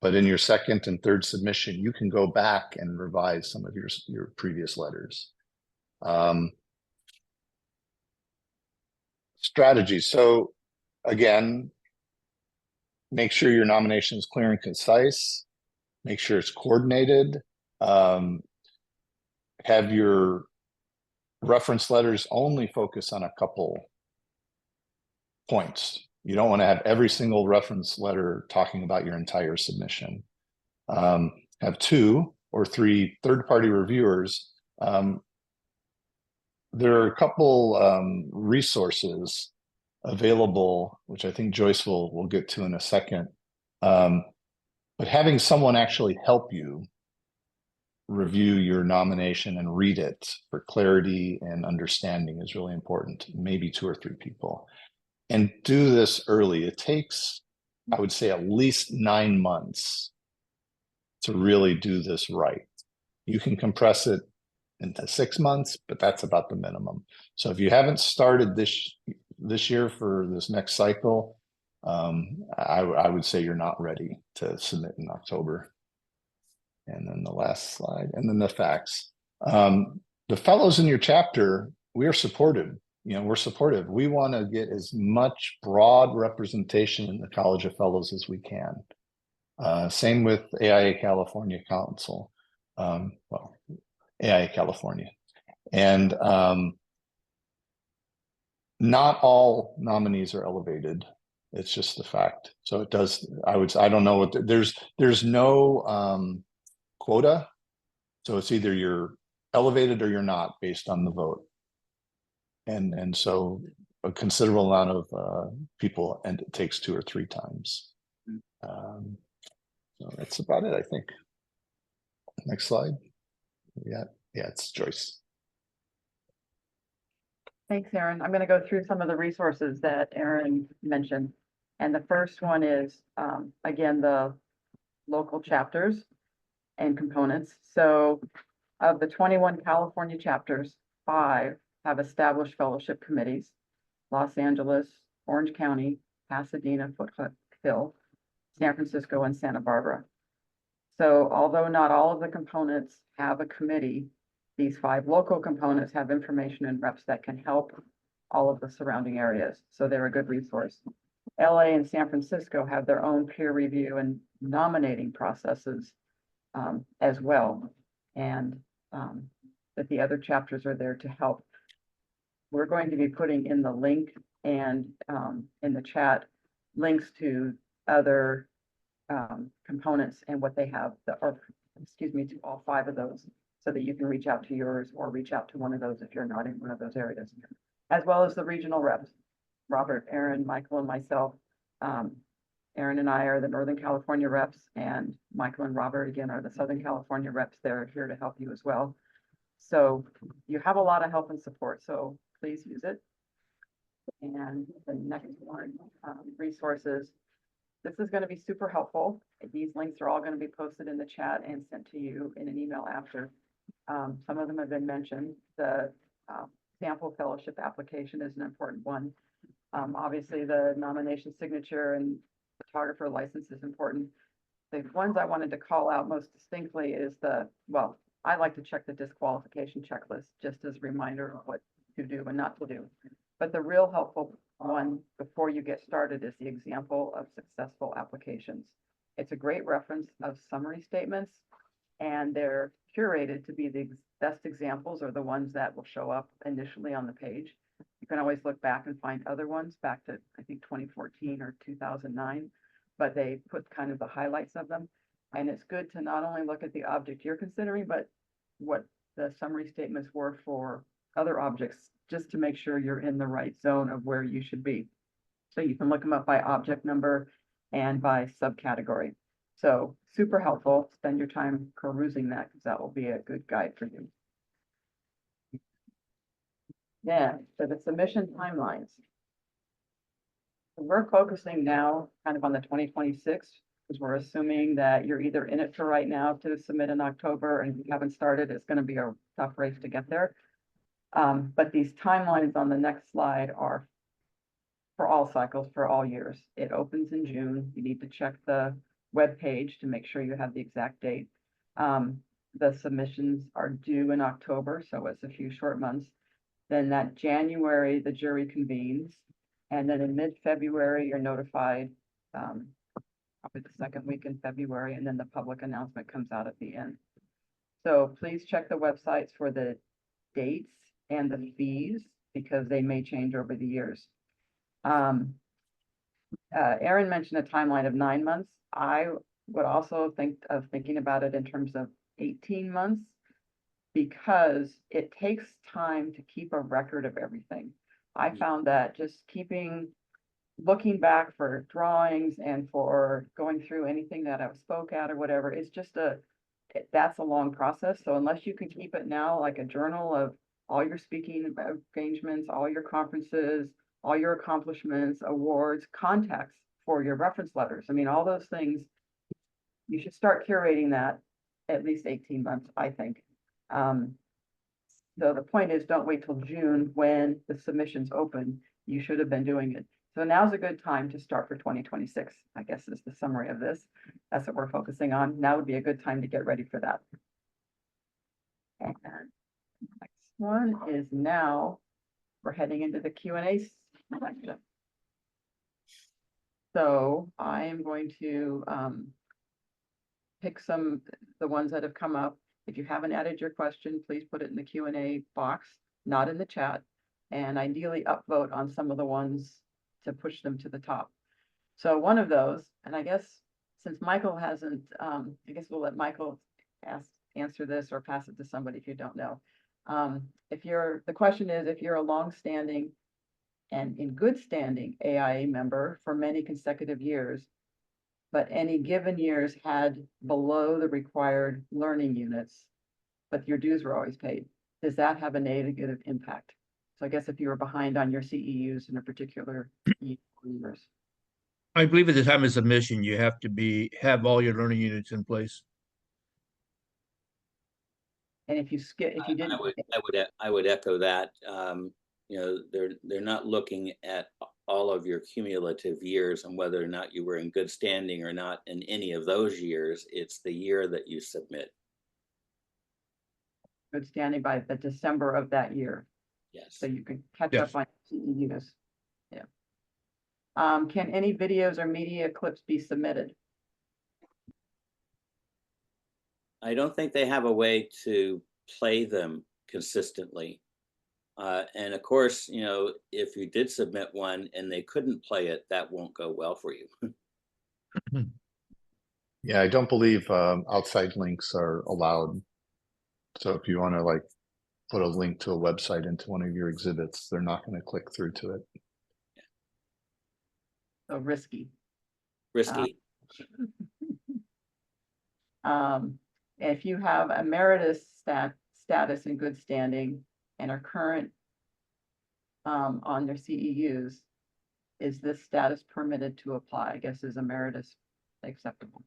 but in your second and third submission, you can go back and revise some of your previous letters. Strategies. So again, make sure your nomination is clear and concise. Make sure it's coordinated. Have your reference letters only focus on a couple points. You don't want to have every single reference letter talking about your entire submission. Have 2 or 3 third-party reviewers. There are a couple resources available, which I think Joyce will get to in a second. But having someone actually help you review your nomination and read it for clarity and understanding is really important. Maybe 2 or 3 people. And do this early. It takes, I would say, at least 9 months to really do this right. You can compress it into 6 months, but that's about the minimum. So if you haven't started this year for this next cycle, I would say you're not ready to submit in October. And then the last slide, and then the facts. The fellows in your chapter, we are supportive. We're supportive. We want to get as much broad representation in the College of Fellows as we can. Same with AIA California Council. Well, AIA California. And not all nominees are elevated. It's just a fact. So it does, I don't know what, there's no quota. So it's either you're elevated or you're not based on the vote. And so a considerable amount of people, and it takes 2 or 3 times. So that's about it, I think. Next slide. Yeah, it's Joyce. Thanks, Aaron. I'm going to go through some of the resources that Aaron mentioned. And the first one is, again, the local chapters and components. So of the 21 California chapters, 5 have established fellowship committees: Los Angeles, Orange County, Pasadena, Foothill, San Francisco, and Santa Barbara. So although not all of the components have a committee, these 5 local components have information and reps that can help all of the surrounding areas. So they're a good resource. LA and San Francisco have their own peer review and nominating processes as well. And that the other chapters are there to help. We're going to be putting in the link and in the chat links to other components and what they have, to all 5 of those, so that you can reach out to yours or reach out to one of those if you're not in one of those areas, as well as the regional reps. Robert, Aaron, Michael, and myself. Aaron and I are the Northern California reps, and Michael and Robert, again, are the Southern California reps. They're here to help you as well. So you have a lot of help and support, so please use it. And the next one, resources. This is going to be super helpful. These links are all going to be posted in the chat and sent to you in an email after. Some of them have been mentioned. The sample fellowship application is an important one. Obviously, the nomination signature and photographer license is important. the ones I wanted to call out most distinctly is well, I like to check the disqualification checklist just as a reminder of what to do and not to do. But the real helpful one before you get started is the example of successful applications. It's a great reference of summary statements, and they're curated to be the best examples or the ones that will show up initially on the page. You can always look back and find other ones back to, I think, 2014 or 2009, but they put kind of the highlights of them. And it's good to not only look at the object you're considering, but what the summary statements were for other objects, just to make sure you're in the right zone of where you should be. So you can look them up by object number and by subcategory. So super helpful. Spend your time perusing that because that will be a good guide for you. Yeah, so the submission timelines. So we're focusing now kind of on the 2026 because we're assuming that you're either in it for right now to submit in October, and if you haven't started, it's going to be a tough race to get there. But these timelines on the next slide are for all cycles, for all years. It opens in June. You need to check the web page to make sure you have the exact date. The submissions are due in October, so it's a few short months. Then that January, the jury convenes, and then in mid-February, you're notified, probably the second week in February, and then the public announcement comes out at the end. So please check the websites for the dates and the fees because they may change over the years. Erin mentioned a timeline of 9 months. I would also think of thinking about it in terms of 18 months because it takes time to keep a record of everything. I found that just looking back for drawings and for going through anything that I spoke at or whatever, it's just that's a long process. So unless you can keep it now like a journal of all your speaking engagements, all your conferences, all your accomplishments, awards, contacts for your reference letters. I mean, all those things, you should start curating that at least 18 months, I think. So the point is, don't wait till June when the submissions open. You should have been doing it. So now's a good time to start for 2026, I guess is the summary of this. That's what we're focusing on. Now would be a good time to get ready for that. And next one is now we're heading into the Q&A section. So I am going to pick the ones that have come up. If you haven't added your question, please put it in the Q&A box, not in the chat, and ideally upvote on some of the ones to push them to the top. So one of those, and I guess since Michael hasn't, I guess we'll let Michael answer this or pass it to somebody if you don't know. The question is, if you're a long-standing and in good standing AIA member for many consecutive years, but any given years had below the required learning units, but your dues were always paid, does that have a negative impact? So I guess if you were behind on your CEUs in a particular years. I believe at the time of submission, you have to have all your learning units in place. And if you didn't, I would echo that. They're not looking at all of your cumulative years and whether or not you were in good standing or not in any of those years. It's the year that you submit. Good standing by the December of that year. Yes. So you can catch up on CEUs. Yeah. Can any videos or media clips be submitted? I don't think they have a way to play them consistently. And of course, if you did submit one and they couldn't play it, that won't go well for you. Yeah, I don't believe outside links are allowed. So if you want to put a link to a website into one of your exhibits, they're not going to click through to it. So risky. Risky. If you have emeritus status in good standing and are current on their CEUs, is this status permitted to apply? I guess is emeritus acceptable?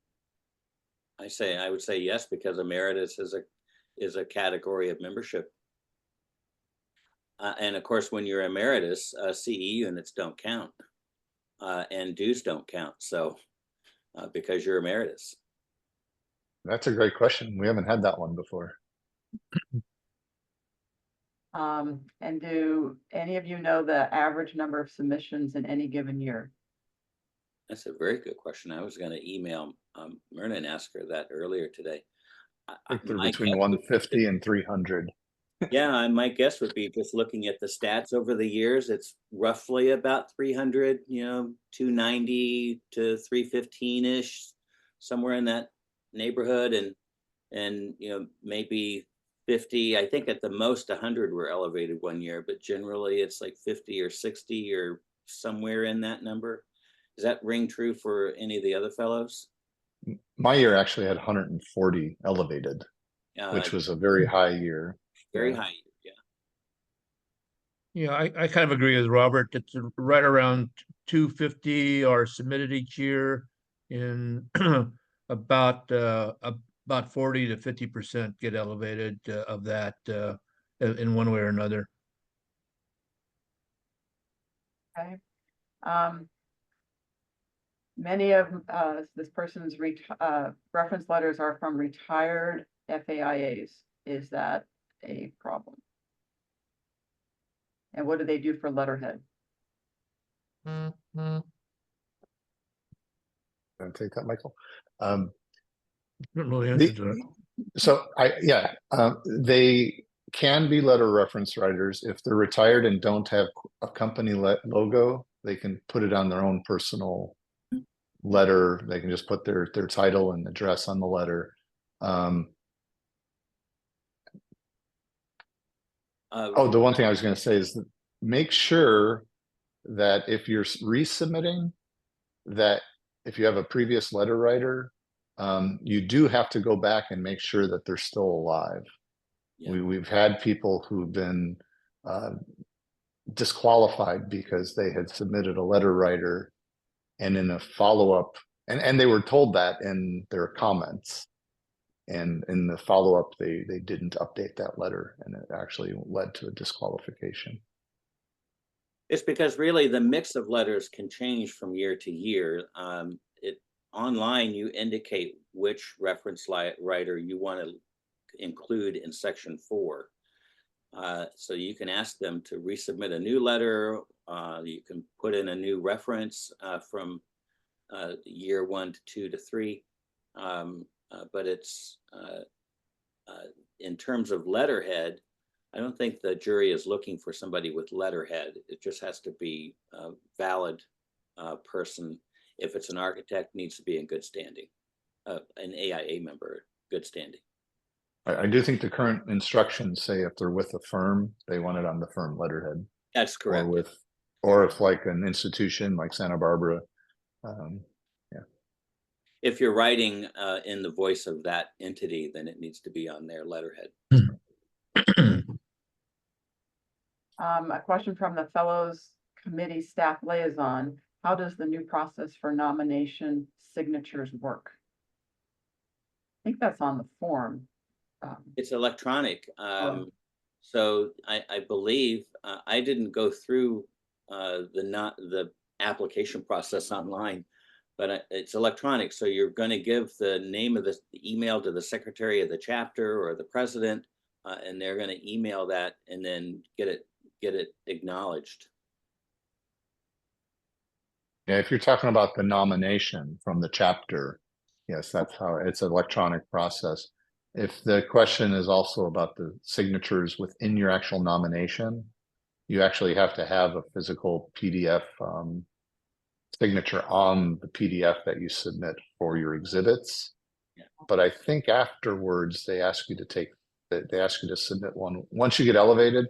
I would say yes, because emeritus is a category of membership. And of course, when you're emeritus, CE units don't count and dues don't count. So because you're emeritus. That's a great question. We haven't had that one before. And do any of you know the average number of submissions in any given year? That's a very good question. I was going to email Myrna and ask her that earlier today. I think they're My between guess would be 150 and 300. Yeah, my guess would be just looking at the stats over the years, it's roughly about 300, 290 to 315-ish, somewhere in that neighborhood. And maybe 50, I think at the most 100 were elevated one year, but generally it's like 50 or 60 or somewhere in that number. Does that ring true for any of the other fellows? My year actually had 140 elevated, which was a very high year. Very Yeah. high, yeah. Yeah, I kind of agree with Robert. It's right around 250 are submitted each year, in about 40 to 50% get elevated of that in one way or another. Okay. Many of this person's reference letters are from retired FAIAs. Is that a problem? And what do they do for letterhead? Want to take that, Michael? I don't know the answer to that. So they can be letter reference writers. If they're retired and don't have a company logo, they can put it on their own personal letter. They can just put their title and address on the letter. The one thing I was going to say is make sure that if you're resubmitting, that if you have a previous letter writer, you do have to go back and make sure that they're still alive. Yeah. We've had people who've been disqualified because they had submitted a letter writer, and in a follow-up, and they were told that in their comments, and in the follow-up, they didn't update that letter, and it actually led to a disqualification. It's because really the mix of letters can change from year to year. Online, you indicate which reference writer you want to include in section 4. So you can ask them to resubmit a new letter. You can put in a new reference from year 1 to 2 to 3. But it's in terms of letterhead, I don't think the jury is looking for somebody with letterhead. It just has to be a valid person. If it's an architect, needs to be in good standing. An AIA member, good standing. I do think the current instructions say if they're with a firm, they want it on the firm letterhead. That's correct. Or if like an institution like Santa Barbara. Yeah. If you're writing in the voice of that entity, then it needs to be on their letterhead. A question from the Fellows Committee Staff Liaison. How does the new process for nomination signatures work? I think that's on the form. It's electronic. So I believe I didn't go through the application process online, but it's electronic. So you're going to give the name of the email to the secretary of the chapter or the president, and they're going to email that and then get it acknowledged. Yeah, if you're talking about the nomination from the chapter, yes, that's how it's an electronic process. If the question is also about the signatures within your actual nomination, you actually have to have a physical PDF signature on the PDF that you submit for your exhibits. Yeah. But I think afterwards they ask you to submit one. Once you get elevated,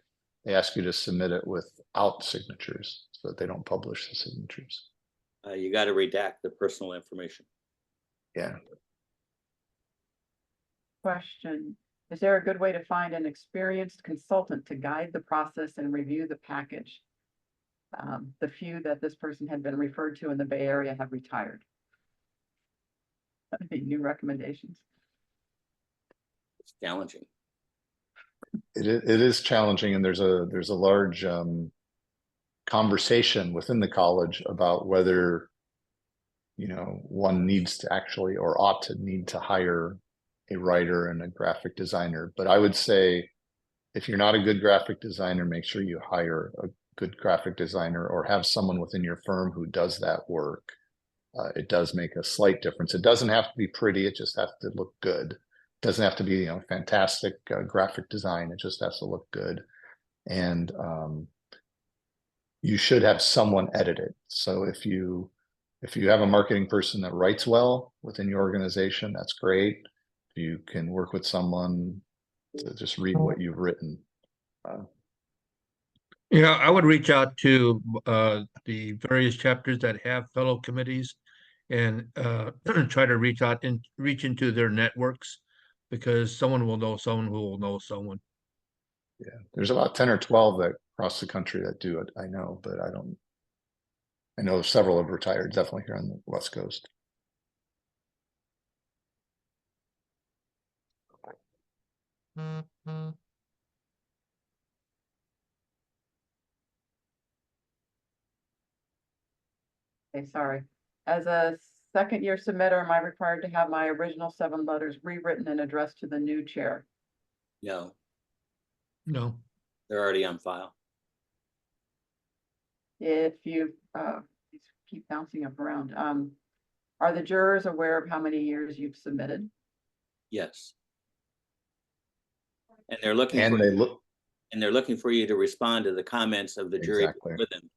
they ask you to submit it without signatures so that they don't publish the signatures. You got to redact the personal information. Yeah. Question. Is there a good way to find an experienced consultant to guide the process and review the package? The few that this person had been referred to in the Bay Area have retired. Any new recommendations? It's challenging. It is challenging, and there's a large conversation within the college about whether one needs to actually or ought to need to hire a writer and a graphic designer. But I would say if you're not a good graphic designer, make sure you hire a good graphic designer or have someone within your firm who does that work. It does make a slight difference. It doesn't have to be pretty. It just has to look good. It doesn't have to be, fantastic graphic design. It just has to look good. And you should have someone edit it. So if you have a marketing person that writes well within your organization, that's great. If you can work with someone to just read what you've written. Yeah, I would reach out to the various chapters that have fellow committees and try to reach into their networks, because someone will know someone who will know someone. Yeah, there's about 10 or 12 that across the country that do it. I know, but I know several have retired, definitely here on the West Coast. Okay, sorry. As a second year submitter, am I required to have my original 7 letters rewritten and addressed to the new chair? No, No. they're already on file. If you, these keep bouncing up around, are the jurors aware of how many years you've submitted? Yes. And they're looking And for they look and they're looking for you to respond to the comments of the jury exactly. with them.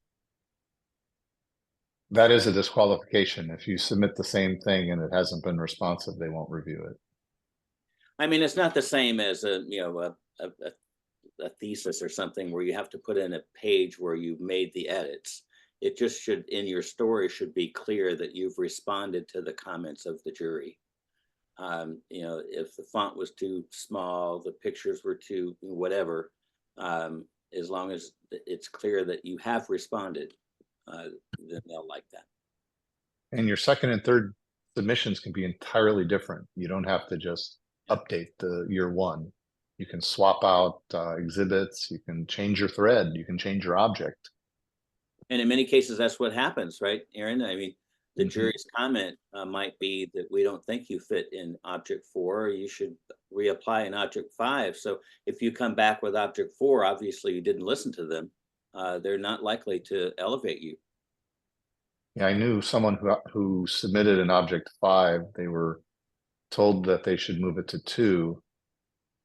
That is a disqualification. If you submit the same thing and it hasn't been responsive, they won't review it. I mean, it's not the same as a thesis or something where you have to put in a page where you've made the edits. It just should, in your story, should be clear that you've responded to the comments of the jury. If the font was too small, the pictures were too whatever, as long as it's clear that you have responded, then they'll like that. And your second and third submissions can be entirely different. You don't have to just update the year one. You can swap out exhibits. You can change your thread. You can change your object. And in many cases, that's what happens, right, Aaron? I mean, the Mhm. jury's comment might be that we don't think you fit in object 4. You should reapply in object 5. So if you come back with object 4, obviously you didn't listen to them. They're not likely to elevate you. Yeah, I knew someone who submitted an object 5. They were told that they should move it to 2,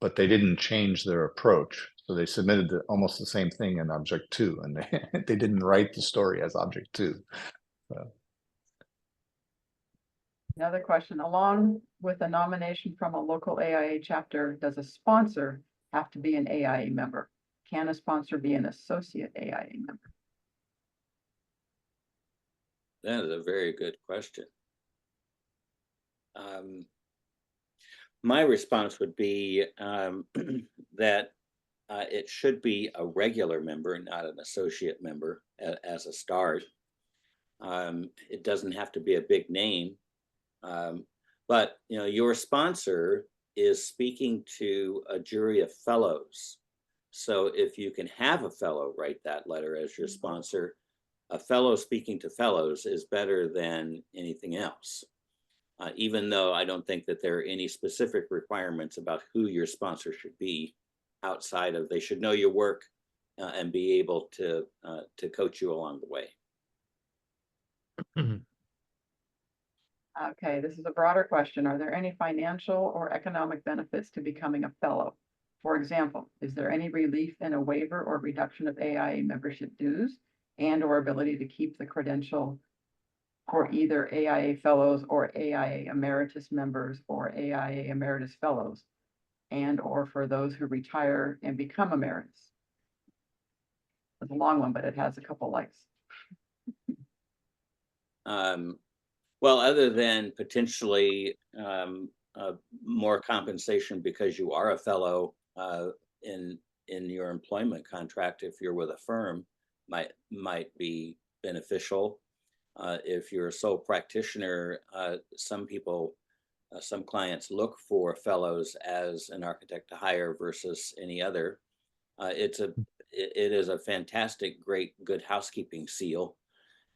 but they didn't change their approach. So they submitted almost the same thing in object 2, and they didn't write the story as object 2. So. Another question, along with a nomination from a local AIA chapter, does a sponsor have to be an AIA member? Can a sponsor be an associate AIA member? That is a very good question. My response would be that it should be a regular member, not an associate member as a start. It doesn't have to be a big name, but your sponsor is speaking to a jury of fellows. So if you can have a fellow write that letter as your sponsor, a fellow speaking to fellows is better than anything else. Even though I don't think that there are any specific requirements about who your sponsor should be, outside of they should know your work and be able to coach you along the way. Okay, this is a broader question. Are there any financial or economic benefits to becoming a fellow? For example, is there any relief in a waiver or reduction of AIA membership dues and or ability to keep the credential for either AIA fellows or AIA emeritus members or AIA emeritus fellows, and or for those who retire and become emeritus? It's a long one, but it has a couple likes. Well, other than potentially more compensation because you are a fellow in your employment contract, if you're with a firm, might be beneficial. If you're a sole practitioner, some clients look for fellows as an architect to hire versus any other. It is a fantastic, great, good housekeeping seal.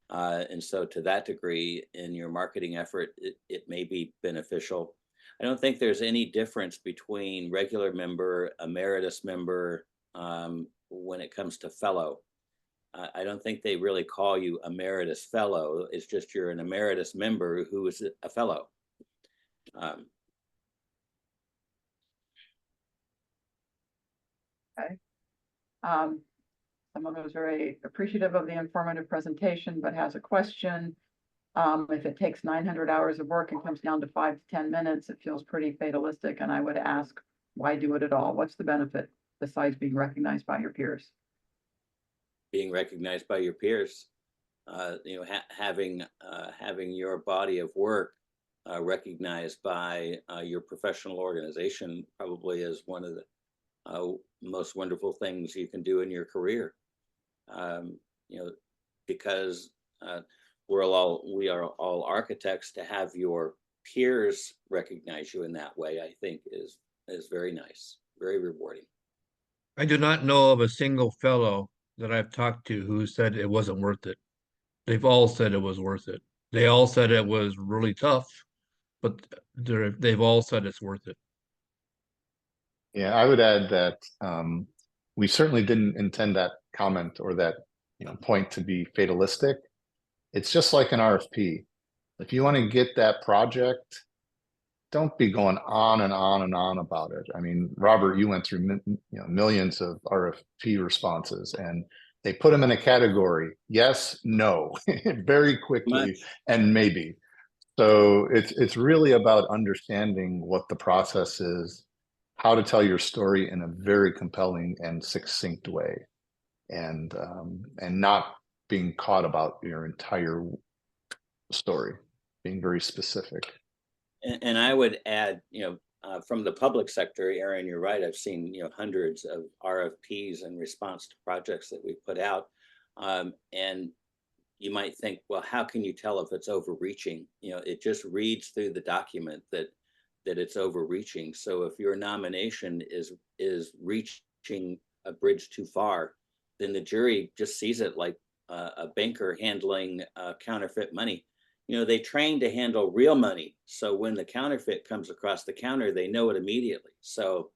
And so to that degree, in your marketing effort, it may be beneficial. I don't think there's any difference between regular member, emeritus member, when it comes to fellow. I don't think they really call you emeritus fellow. It's just you're an emeritus member who is a fellow. Um, Someone who's very appreciative of the informative presentation, but has a question. If it takes 900 hours of work and comes down to 5 to 10 minutes, it feels pretty fatalistic. And I would ask, why do it at all? What's the benefit besides being recognized by your peers? Being recognized by your peers, having your body of work recognized by your professional organization probably is one of the most wonderful things you can do in your career. Because we are all architects. To have your peers recognize you in that way, I think is very nice, very rewarding. I do not know of a single fellow that I've talked to who said it wasn't worth it. They've all said it was worth it. They all said it was really tough, but they've all said it's worth it. Yeah, I would add that we certainly didn't intend that comment or that point to be fatalistic. It's just like an RFP. If you want to get that project, don't be going on and on and on about it. I mean, Robert, you went through millions of RFP responses, and they put them in a category: yes, no, very quickly, and maybe. So it's really about understanding what the process is, how to tell your story in a very compelling and succinct way, and not being caught about your entire story, being very specific. And I would add, from the public sector, Aaron, you're right. I've seen hundreds of RFPs in response to projects that we put out, and you might think, well, how can you tell if it's overreaching? It just reads through the document that it's overreaching. So if your nomination is reaching a bridge too far, then the jury just sees it like a banker handling counterfeit money. They train to handle real money. So when the counterfeit comes across the counter, they know it immediately. So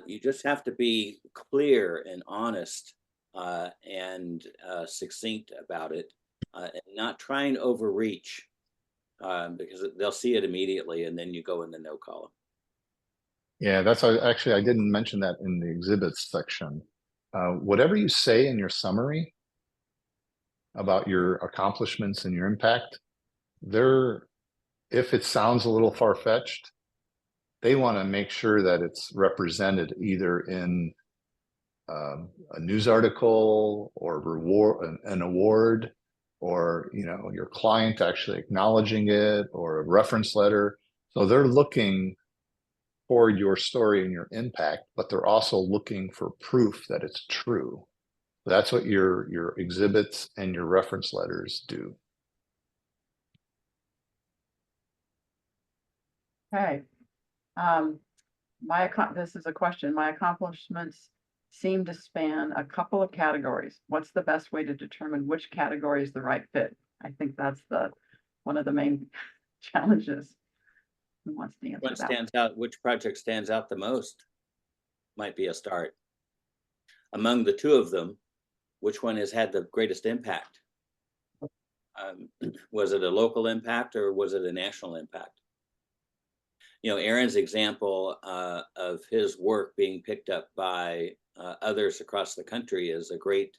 you just have to be clear and honest and succinct about it, and not try and overreach, because they'll see it immediately, and then you go in the no column. Yeah, that's actually, I didn't mention that in the exhibits section. Whatever you say in your summary about your accomplishments and your impact, if it sounds a little far-fetched, they want to make sure that it's represented either in a news article or an award, or your client actually acknowledging it, or a reference letter. So they're looking for your story and your impact, but they're also looking for proof that it's true. That's what your exhibits and your reference letters do. Okay. This is a question. My accomplishments seem to span a couple of categories. What's the best way to determine which category is the right fit? I think that's one of the main challenges. Who wants to answer that? Which project stands out the most might be a start. Among the two of them, which one has had the greatest impact? Was it a local impact or was it a national impact? Aaron's example of his work being picked up by others across the country is a great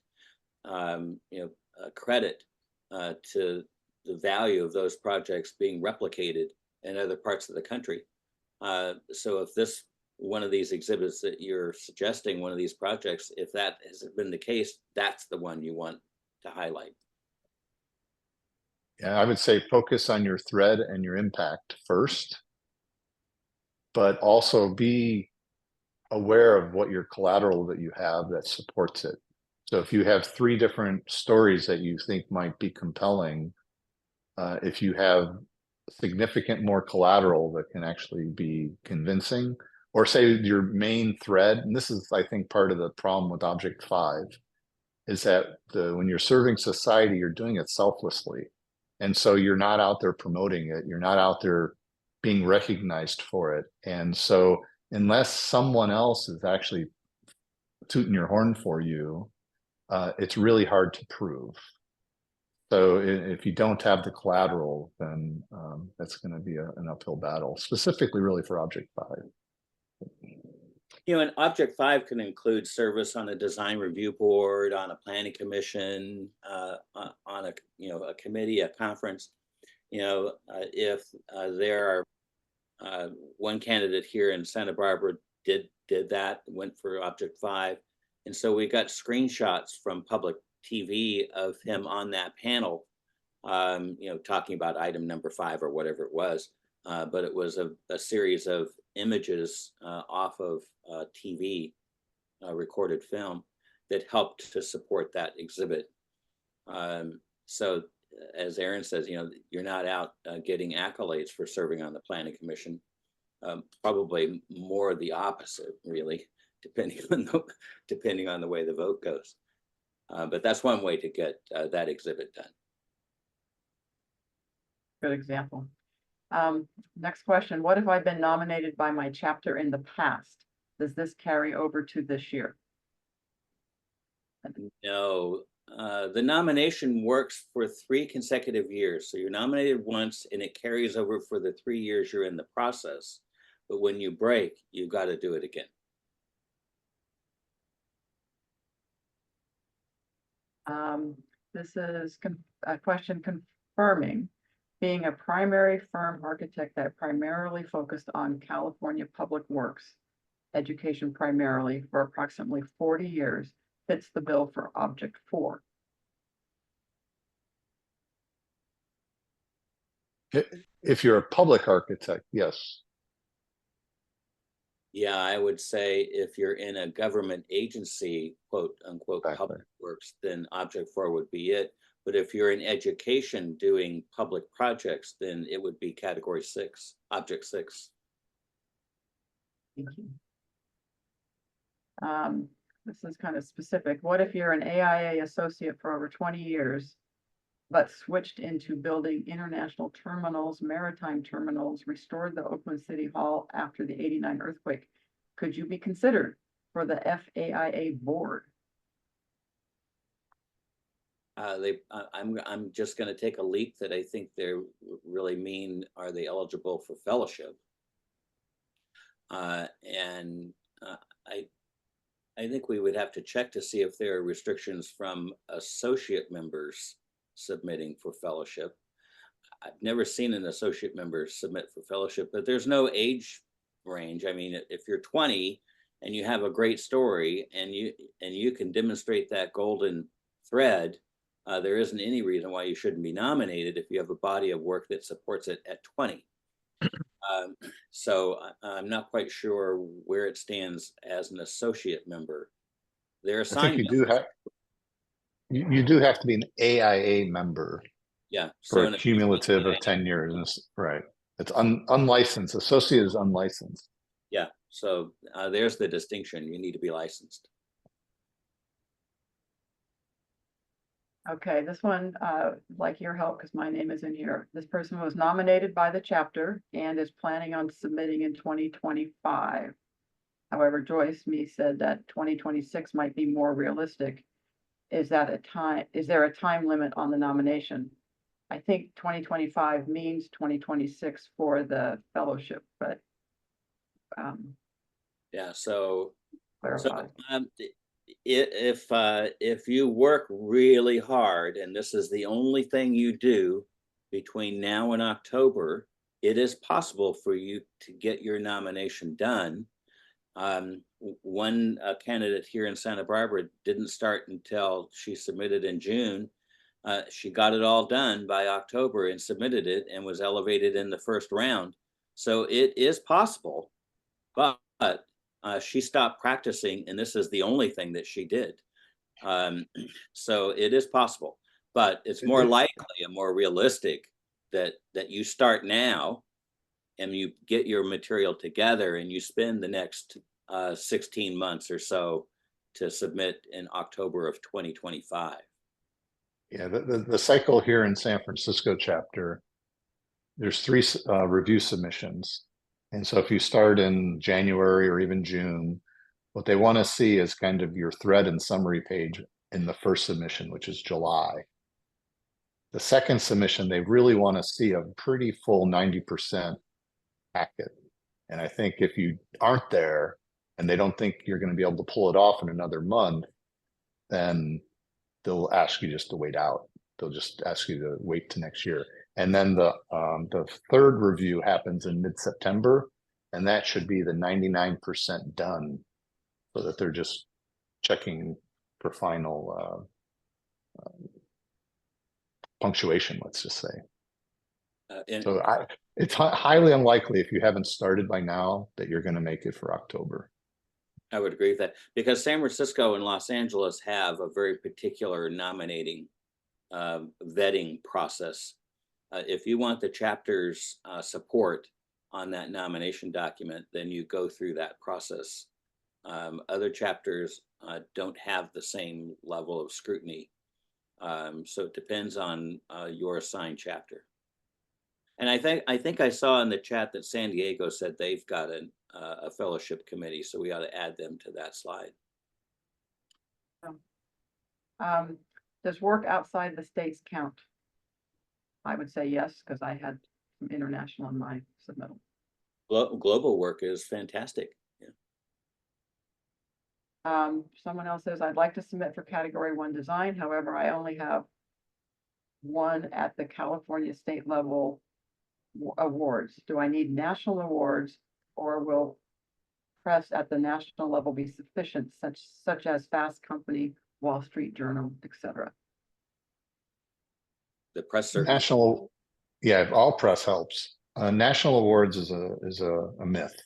credit to the value of those projects being replicated in other parts of the country. So if one of these exhibits that you're suggesting, one of these projects, if that has been the case, that's the one you want to highlight. Yeah, I would say focus on your thread and your impact first, but also be aware of what your collateral that you have that supports it. So if you have 3 different stories that you think might be compelling, if you have significant more collateral that can actually be convincing, or say your main thread, and this is, I think, part of the problem with Object 5, is that when you're serving society, you're doing it selflessly. And so you're not out there promoting it. You're not out there being recognized for it. And so unless someone else is actually tooting your horn for you, it's really hard to prove. So if you don't have the collateral, then that's going to be an uphill battle, specifically really for Object 5. You know, and Object 5 can include service on a design review board, on a planning commission, on a, you know, a committee, a conference. You know, if there are one candidate here in Santa Barbara did that, went for Object 5. And so we got screenshots from public TV of him on that panel, you know, talking about item number 5 or whatever it was. But it was a series of images off of TV recorded film that helped to support that exhibit. So as Aaron says, you know, you're not out getting accolades for serving on the planning commission. Probably more the opposite, really, depending on the way the vote goes. But that's one way to get that exhibit done. Good example. Next question. What if I've been nominated by my chapter in the past? Does this carry over to this year? No, the nomination works for 3 consecutive years. So you're nominated once and it carries over for the 3 years you're in the process. But when you break, you've got to do it again. This is a question confirming being a primary firm architect that primarily focused on California public works education primarily for approximately 40 years fits the bill for Object 4. If you're a public architect, yes. Yeah, I would say if you're in a government agency, quote unquote, Exactly. public works, then Object 4 would be it. But if you're in education doing public projects, then it would be category 6, Object 6. Thank you. This is kind of specific. What if you're an AIA associate for over 20 years, but switched into building international terminals, maritime terminals, restored the Oakland City Hall after the '89 earthquake? Could you be considered for the FAIA board? I'm just going to take a leap that I think they really mean, are they eligible for fellowship? I think we would have to check to see if there are restrictions from associate members submitting for fellowship. I've never seen an associate member submit for fellowship, but there's no age range. I mean, if you're 20 and you have a great story and you can demonstrate that golden thread, there isn't any reason why you shouldn't be nominated if you have a body of work that supports it at 20. So I'm not quite sure where it stands as an associate member. They're assigned. You do have to be an AIA member. Yeah. For a cumulative of 10 years, right? It's unlicensed. Associate is unlicensed. Yeah. So there's the distinction. You need to be licensed. Okay, this one, like your help, because my name is in here. This person was nominated by the chapter and is planning on submitting in 2025. However, Joyce said that 2026 might be more realistic. Is there a time limit on the nomination? I think 2025 means 2026 for the fellowship, but yeah, so clarify. If you work really hard and this is the only thing you do between now and October, it is possible for you to get your nomination done. One candidate here in Santa Barbara didn't start until she submitted in June. She got it all done by October and submitted it and was elevated in the first round. So it is possible, but she stopped practicing and this is the only thing that she did. So it is possible, but it's more likely and more realistic that you start now and you get your material together and you spend the next 16 months or so to submit in October of 2025. Yeah, the cycle here in San Francisco chapter, there's three review submissions. And so if you start in January or even June, what they want to see is kind of your thread and summary page in the first submission, which is July. The second submission, they really want to see a pretty full 90% packet. And I think if you aren't there and they don't think you're going to be able to pull it off in another month, then they'll ask you just to wait out. They'll just ask you to wait to next year. And then the third review happens in mid-September, and that should be the 99% done, so that they're just checking for final punctuation, let's just say. So it's highly unlikely, if you haven't started by now, that you're going to make it for October. I would agree with that, because San Francisco and Los Angeles have a very particular nominating vetting process. If you want the chapter's support on that nomination document, then you go through that process. Other chapters don't have the same level of scrutiny. So it depends on your assigned chapter. And I think I saw in the chat that San Diego said they've got a fellowship committee, so we ought to add them to that slide. Does work outside the states count? I would say yes, because I had some international in my submittal. Global work is fantastic. Yeah. Someone else says, I'd like to submit for category 1 design. However, I only have one at the California state level awards. Do I need national awards, or will press at the national level be sufficient, such as Fast Company, Wall Street Journal, etc.? The press national, yeah, all press helps. National awards is a myth.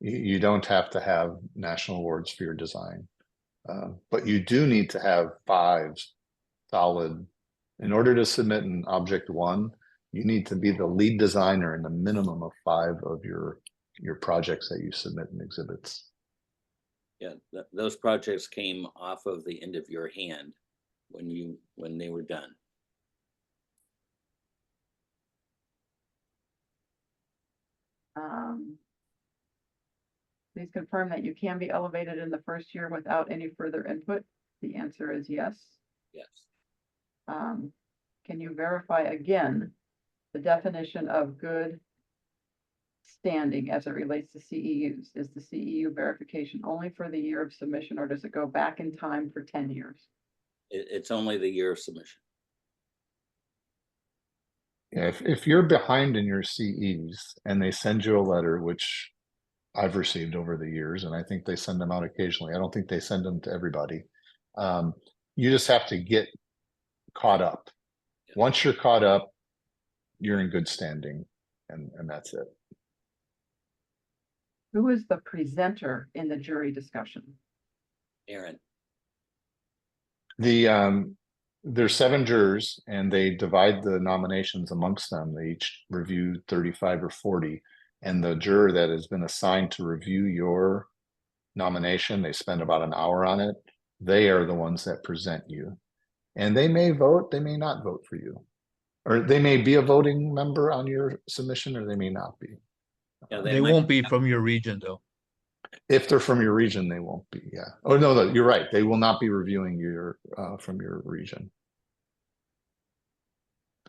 You don't have to have national awards for your design, but you do need to have 5 solid. In order to submit an Object 1, you need to be the lead designer in the minimum of 5 of your projects that you submit in exhibits. Yeah, those projects came off of the end of your hand when they were done. Please confirm that you can be elevated in the first year without any further input. The answer is yes. Yes. Can you verify again the definition of good standing as it relates to CEUs? Is the CEU verification only for the year of submission, or does it go back in time for 10 years? It's only the year of submission. Yeah, if you're behind in your CEs and they send you a letter, which I've received over the years, and I think they send them out occasionally. I don't think they send them to everybody. You just have to get caught up. Yeah. Once you're caught up, you're in good standing, and that's it. Who is the presenter in the jury discussion? Aaron. There's 7 jurors, and they divide the nominations amongst them. They each review 35 or 40. And the juror that has been assigned to review your nomination, they spend about an hour on it. They are the ones that present you. And they may vote, they may not vote for you. Or they may be a voting member on your submission, or they may not be. Yeah, they won't be from your region, though. If they're from your region, they won't be, yeah. Oh, no, you're right. They will not be reviewing your from your region.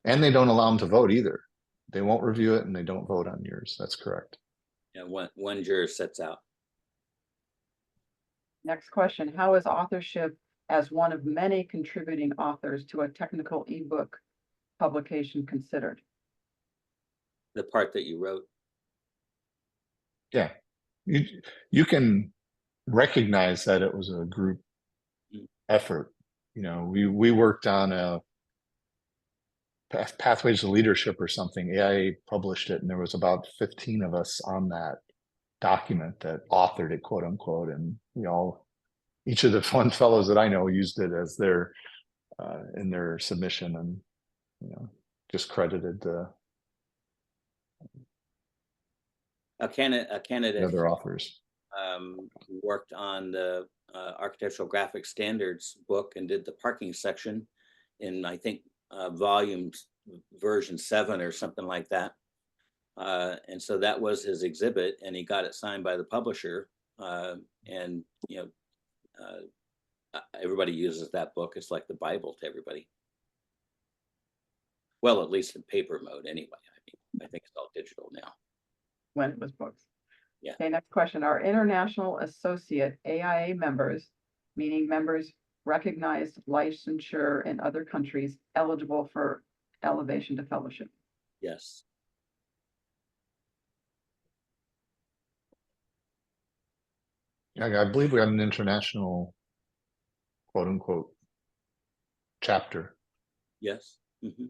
And they don't allow them to vote either. They won't review it, and they don't vote on yours. That's correct. Yeah, one juror sets out. Next question. How is authorship as one of many contributing authors to a technical ebook publication considered? The part that you wrote. Yeah. You can recognize that it was a group effort. You know, we worked on a Pathways to Leadership or something. AIA published it, and there was about 15 of us on that document that authored it, quote unquote, and each of the fun fellows that I know used it as their in their submission, and just credited the a candidate other authors. Worked on the architectural graphic standards book and did the parking section in, I think, version 7 or something like that. And so that was his exhibit, and he got it signed by the publisher. And everybody uses that book. It's like the Bible to everybody. Well, at least in paper mode anyway. I think it's all digital now. When it was books. Yeah. Okay, next question. Are international associate AIA members, meaning members recognized licensure in other countries, eligible for elevation to fellowship? Yes. I believe we have an international quote unquote chapter. Yes. Mm-hmm.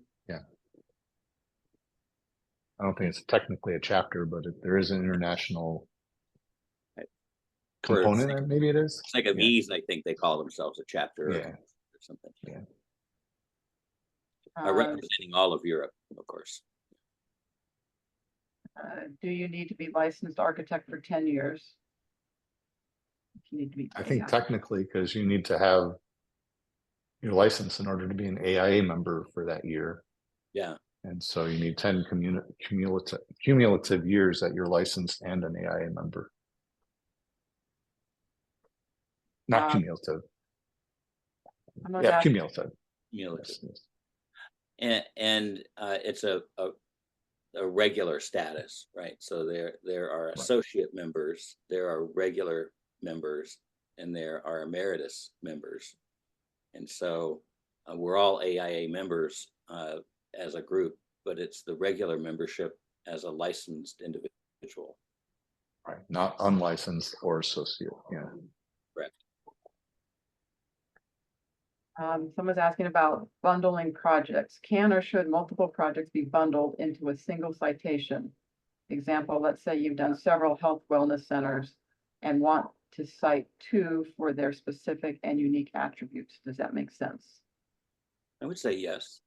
I don't think it's technically a chapter, but there is an international component. Maybe it is. It's like of ease, I think they call themselves a chapter or something. Yeah. Representing all of Europe, of course. Do you need to be licensed architect for 10 years? You need to be. I think technically, because you need to have your license in order to be an AIA member for that year. Yeah. And so you need 10 cumulative years that you're licensed and an AIA member. Not cumulative. Cumulative. Cumulative. Yes. And it's a regular status, right? So there are associate members, there are regular members, and there are emeritus members. And so we're all AIA members as a group, but it's the regular membership as a licensed individual. Right, not unlicensed or associate. Yeah. Correct. Someone's asking about bundling projects. Can or should multiple projects be bundled into a single citation? Example, let's say you've done several health wellness centers and want to cite 2 for their specific and unique attributes. Does that make sense? I would say yes.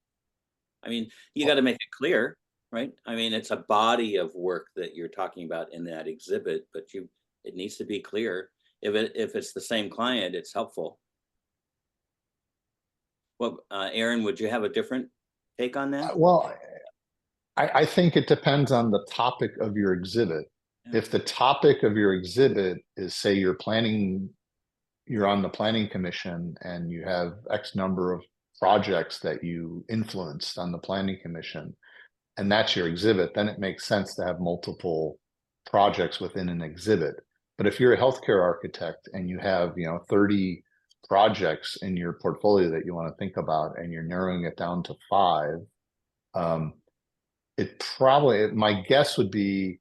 I mean, you got to make it clear, right? I mean, it's a body of work that you're talking about in that exhibit, but it needs to be clear. If it's the same client, it's helpful. Well, Aaron, would you have a different take on that? Well, I think it depends on the topic of your exhibit. Yeah. If the topic of your exhibit is, say, you're on the planning commission and you have X number of projects that you influenced on the planning commission, and that's your exhibit, then it makes sense to have multiple projects within an exhibit. But if you're a healthcare architect and you have 30 projects in your portfolio that you want to think about, and you're narrowing it down to 5, my guess would be,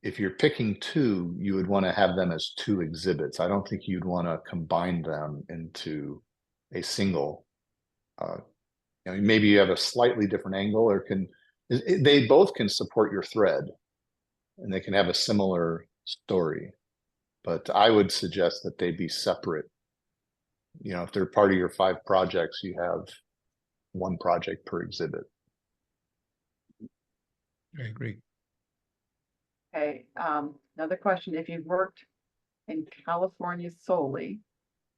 if you're picking 2, you would want to have them as 2 exhibits. I don't think you'd want to combine them into a single. Maybe you have a slightly different angle, or they both can support your thread, and they can have a similar story. But I would suggest that they be separate. If they're part of your 5 projects, you have 1 project per exhibit. I agree. Okay, another question. If you've worked in California solely,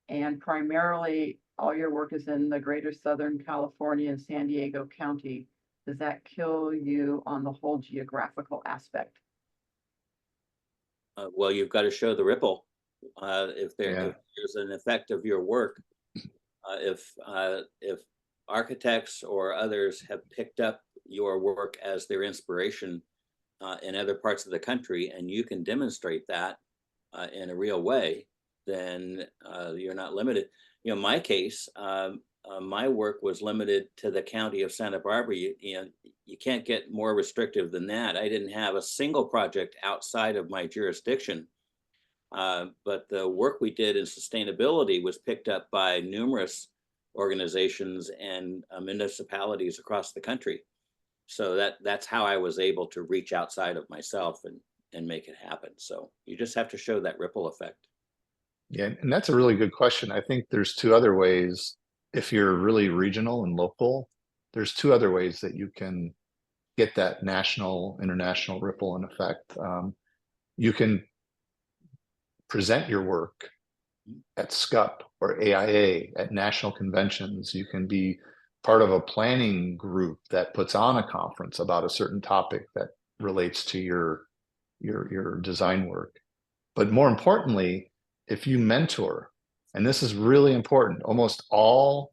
and primarily all your work is in the greater Southern California and San Diego County, does that kill you on the whole geographical aspect? Well, you've got to show the ripple. If there's an effect of your work, if architects or others have picked up your work as their inspiration in other parts of the country, and you can demonstrate that in a real way, then you're not limited. My case, my work was limited to the county of Santa Barbara. You can't get more restrictive than that. I didn't have a single project outside of my jurisdiction. But the work we did in sustainability was picked up by numerous organizations and municipalities across the country. So that's how I was able to reach outside of myself and make it happen. So you just have to show that ripple effect. Yeah, and that's a really good question. I think there's 2 other ways. If you're really regional and local, there's 2 other ways that you can get that national, international ripple in effect. You can present your work at SCUP or AIA at national conventions. You can be part of a planning group that puts on a conference about a certain topic that relates to your design work. But more importantly, if you mentor, and this is really important, almost all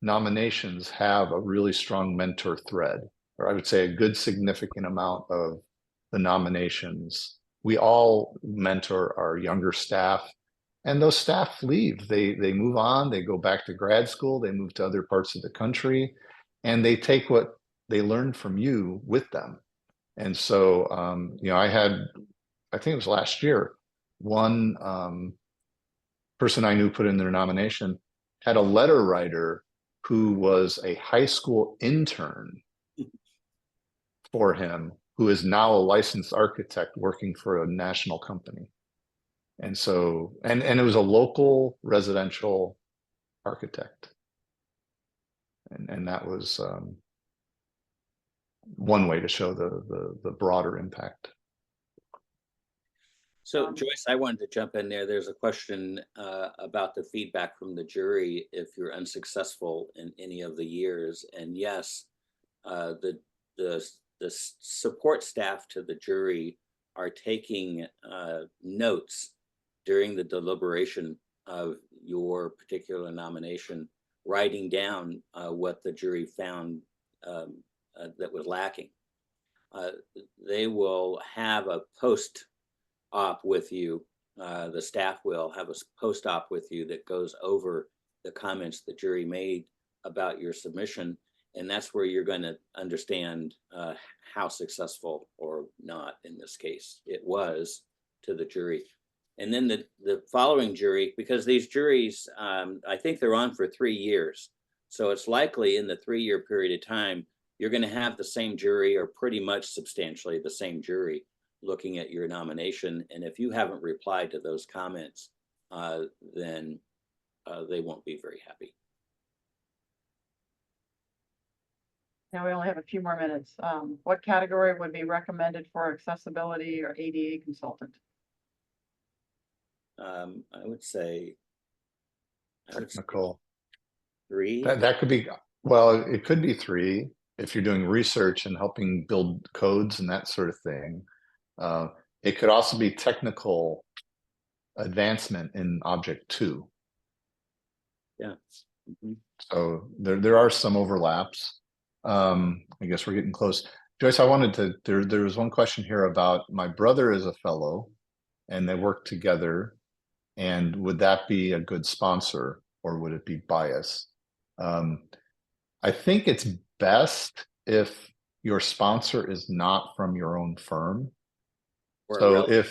nominations have a really strong mentor thread, or I would say a good significant amount of the nominations. We all mentor our younger staff, and those staff leave. They move on, they go back to grad school, they move to other parts of the country, and they take what they learned from you with them. And so, I think it was last year, one person I knew put in their nomination had a letter writer who was a high school intern for him, who is now a licensed architect working for a national company. And so, and it was a local residential architect. And that was one way to show the broader impact. So Joyce, I wanted to jump in there. There's a question about the feedback from the jury if you're unsuccessful in any of the years. And yes, the support staff to the jury are taking notes during the deliberation of your particular nomination, writing down what the jury found that was lacking. They will have a post-op with you. The staff will have a post-op with you that goes over the comments the jury made about your submission. And that's where you're going to understand how successful or not, in this case, it was to the jury. And then the following jury, because these juries, I think they're on for 3 years. So it's likely in the 3-year period of time, you're going to have the same jury, or pretty much substantially the same jury, looking at your nomination. And if you haven't replied to those comments, then they won't be very happy. Now we only have a few more minutes. What category would be recommended for accessibility or ADA consultant? I would say Technical. 3. That could be, well, it could be 3 if you're doing research and helping build codes and that sort of thing. It could also be technical advancement in object 2. Yeah. Mm-hmm. So there are some overlaps. I guess we're getting close. Joyce, I wanted to, there was one question here about my brother is a fellow and they work together. And would that be a good sponsor, or would it be biased? I think it's best if your sponsor is not from your own firm. Or So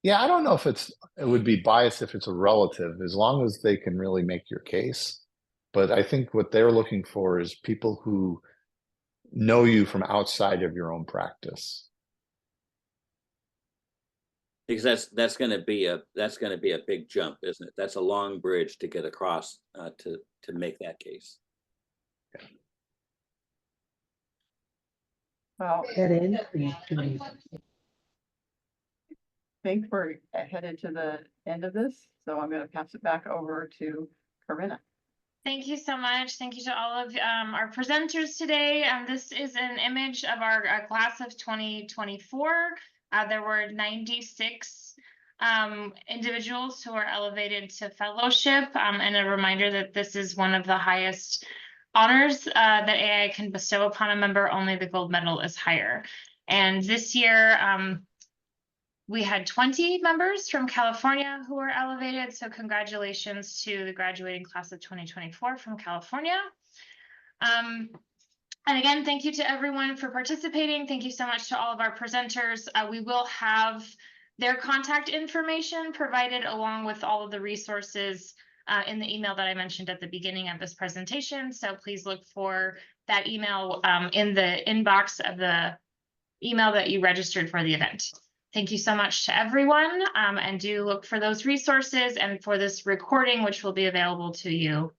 yeah, I don't know if it would be biased if it's a relative, as long as they can really make your case. But I think what they're looking for is people who know you from outside of your own practice. because that's going to be a big jump, isn't it? That's a long bridge to get across to make that case. Well, That increase. I think we're headed to the end of this, so I'm going to pass it back over to Corinna. Thank you so much. Thank you to all of our presenters today. This is an image of our class of 2024. There were 96 individuals who are elevated to fellowship, and a reminder that this is one of the highest honors that AIA can bestow upon a member. Only the gold medal is higher. And this year, we had 20 members from California who were elevated. So congratulations to the graduating class of 2024 from California. And again, thank you to everyone for participating. Thank you so much to all of our presenters. We will have their contact information provided along with all of the resources in the email that I mentioned at the beginning of this presentation. So please look for that email in the inbox of the email that you registered for the event. Thank you so much to everyone, and do look for those resources and for this recording, which will be available to you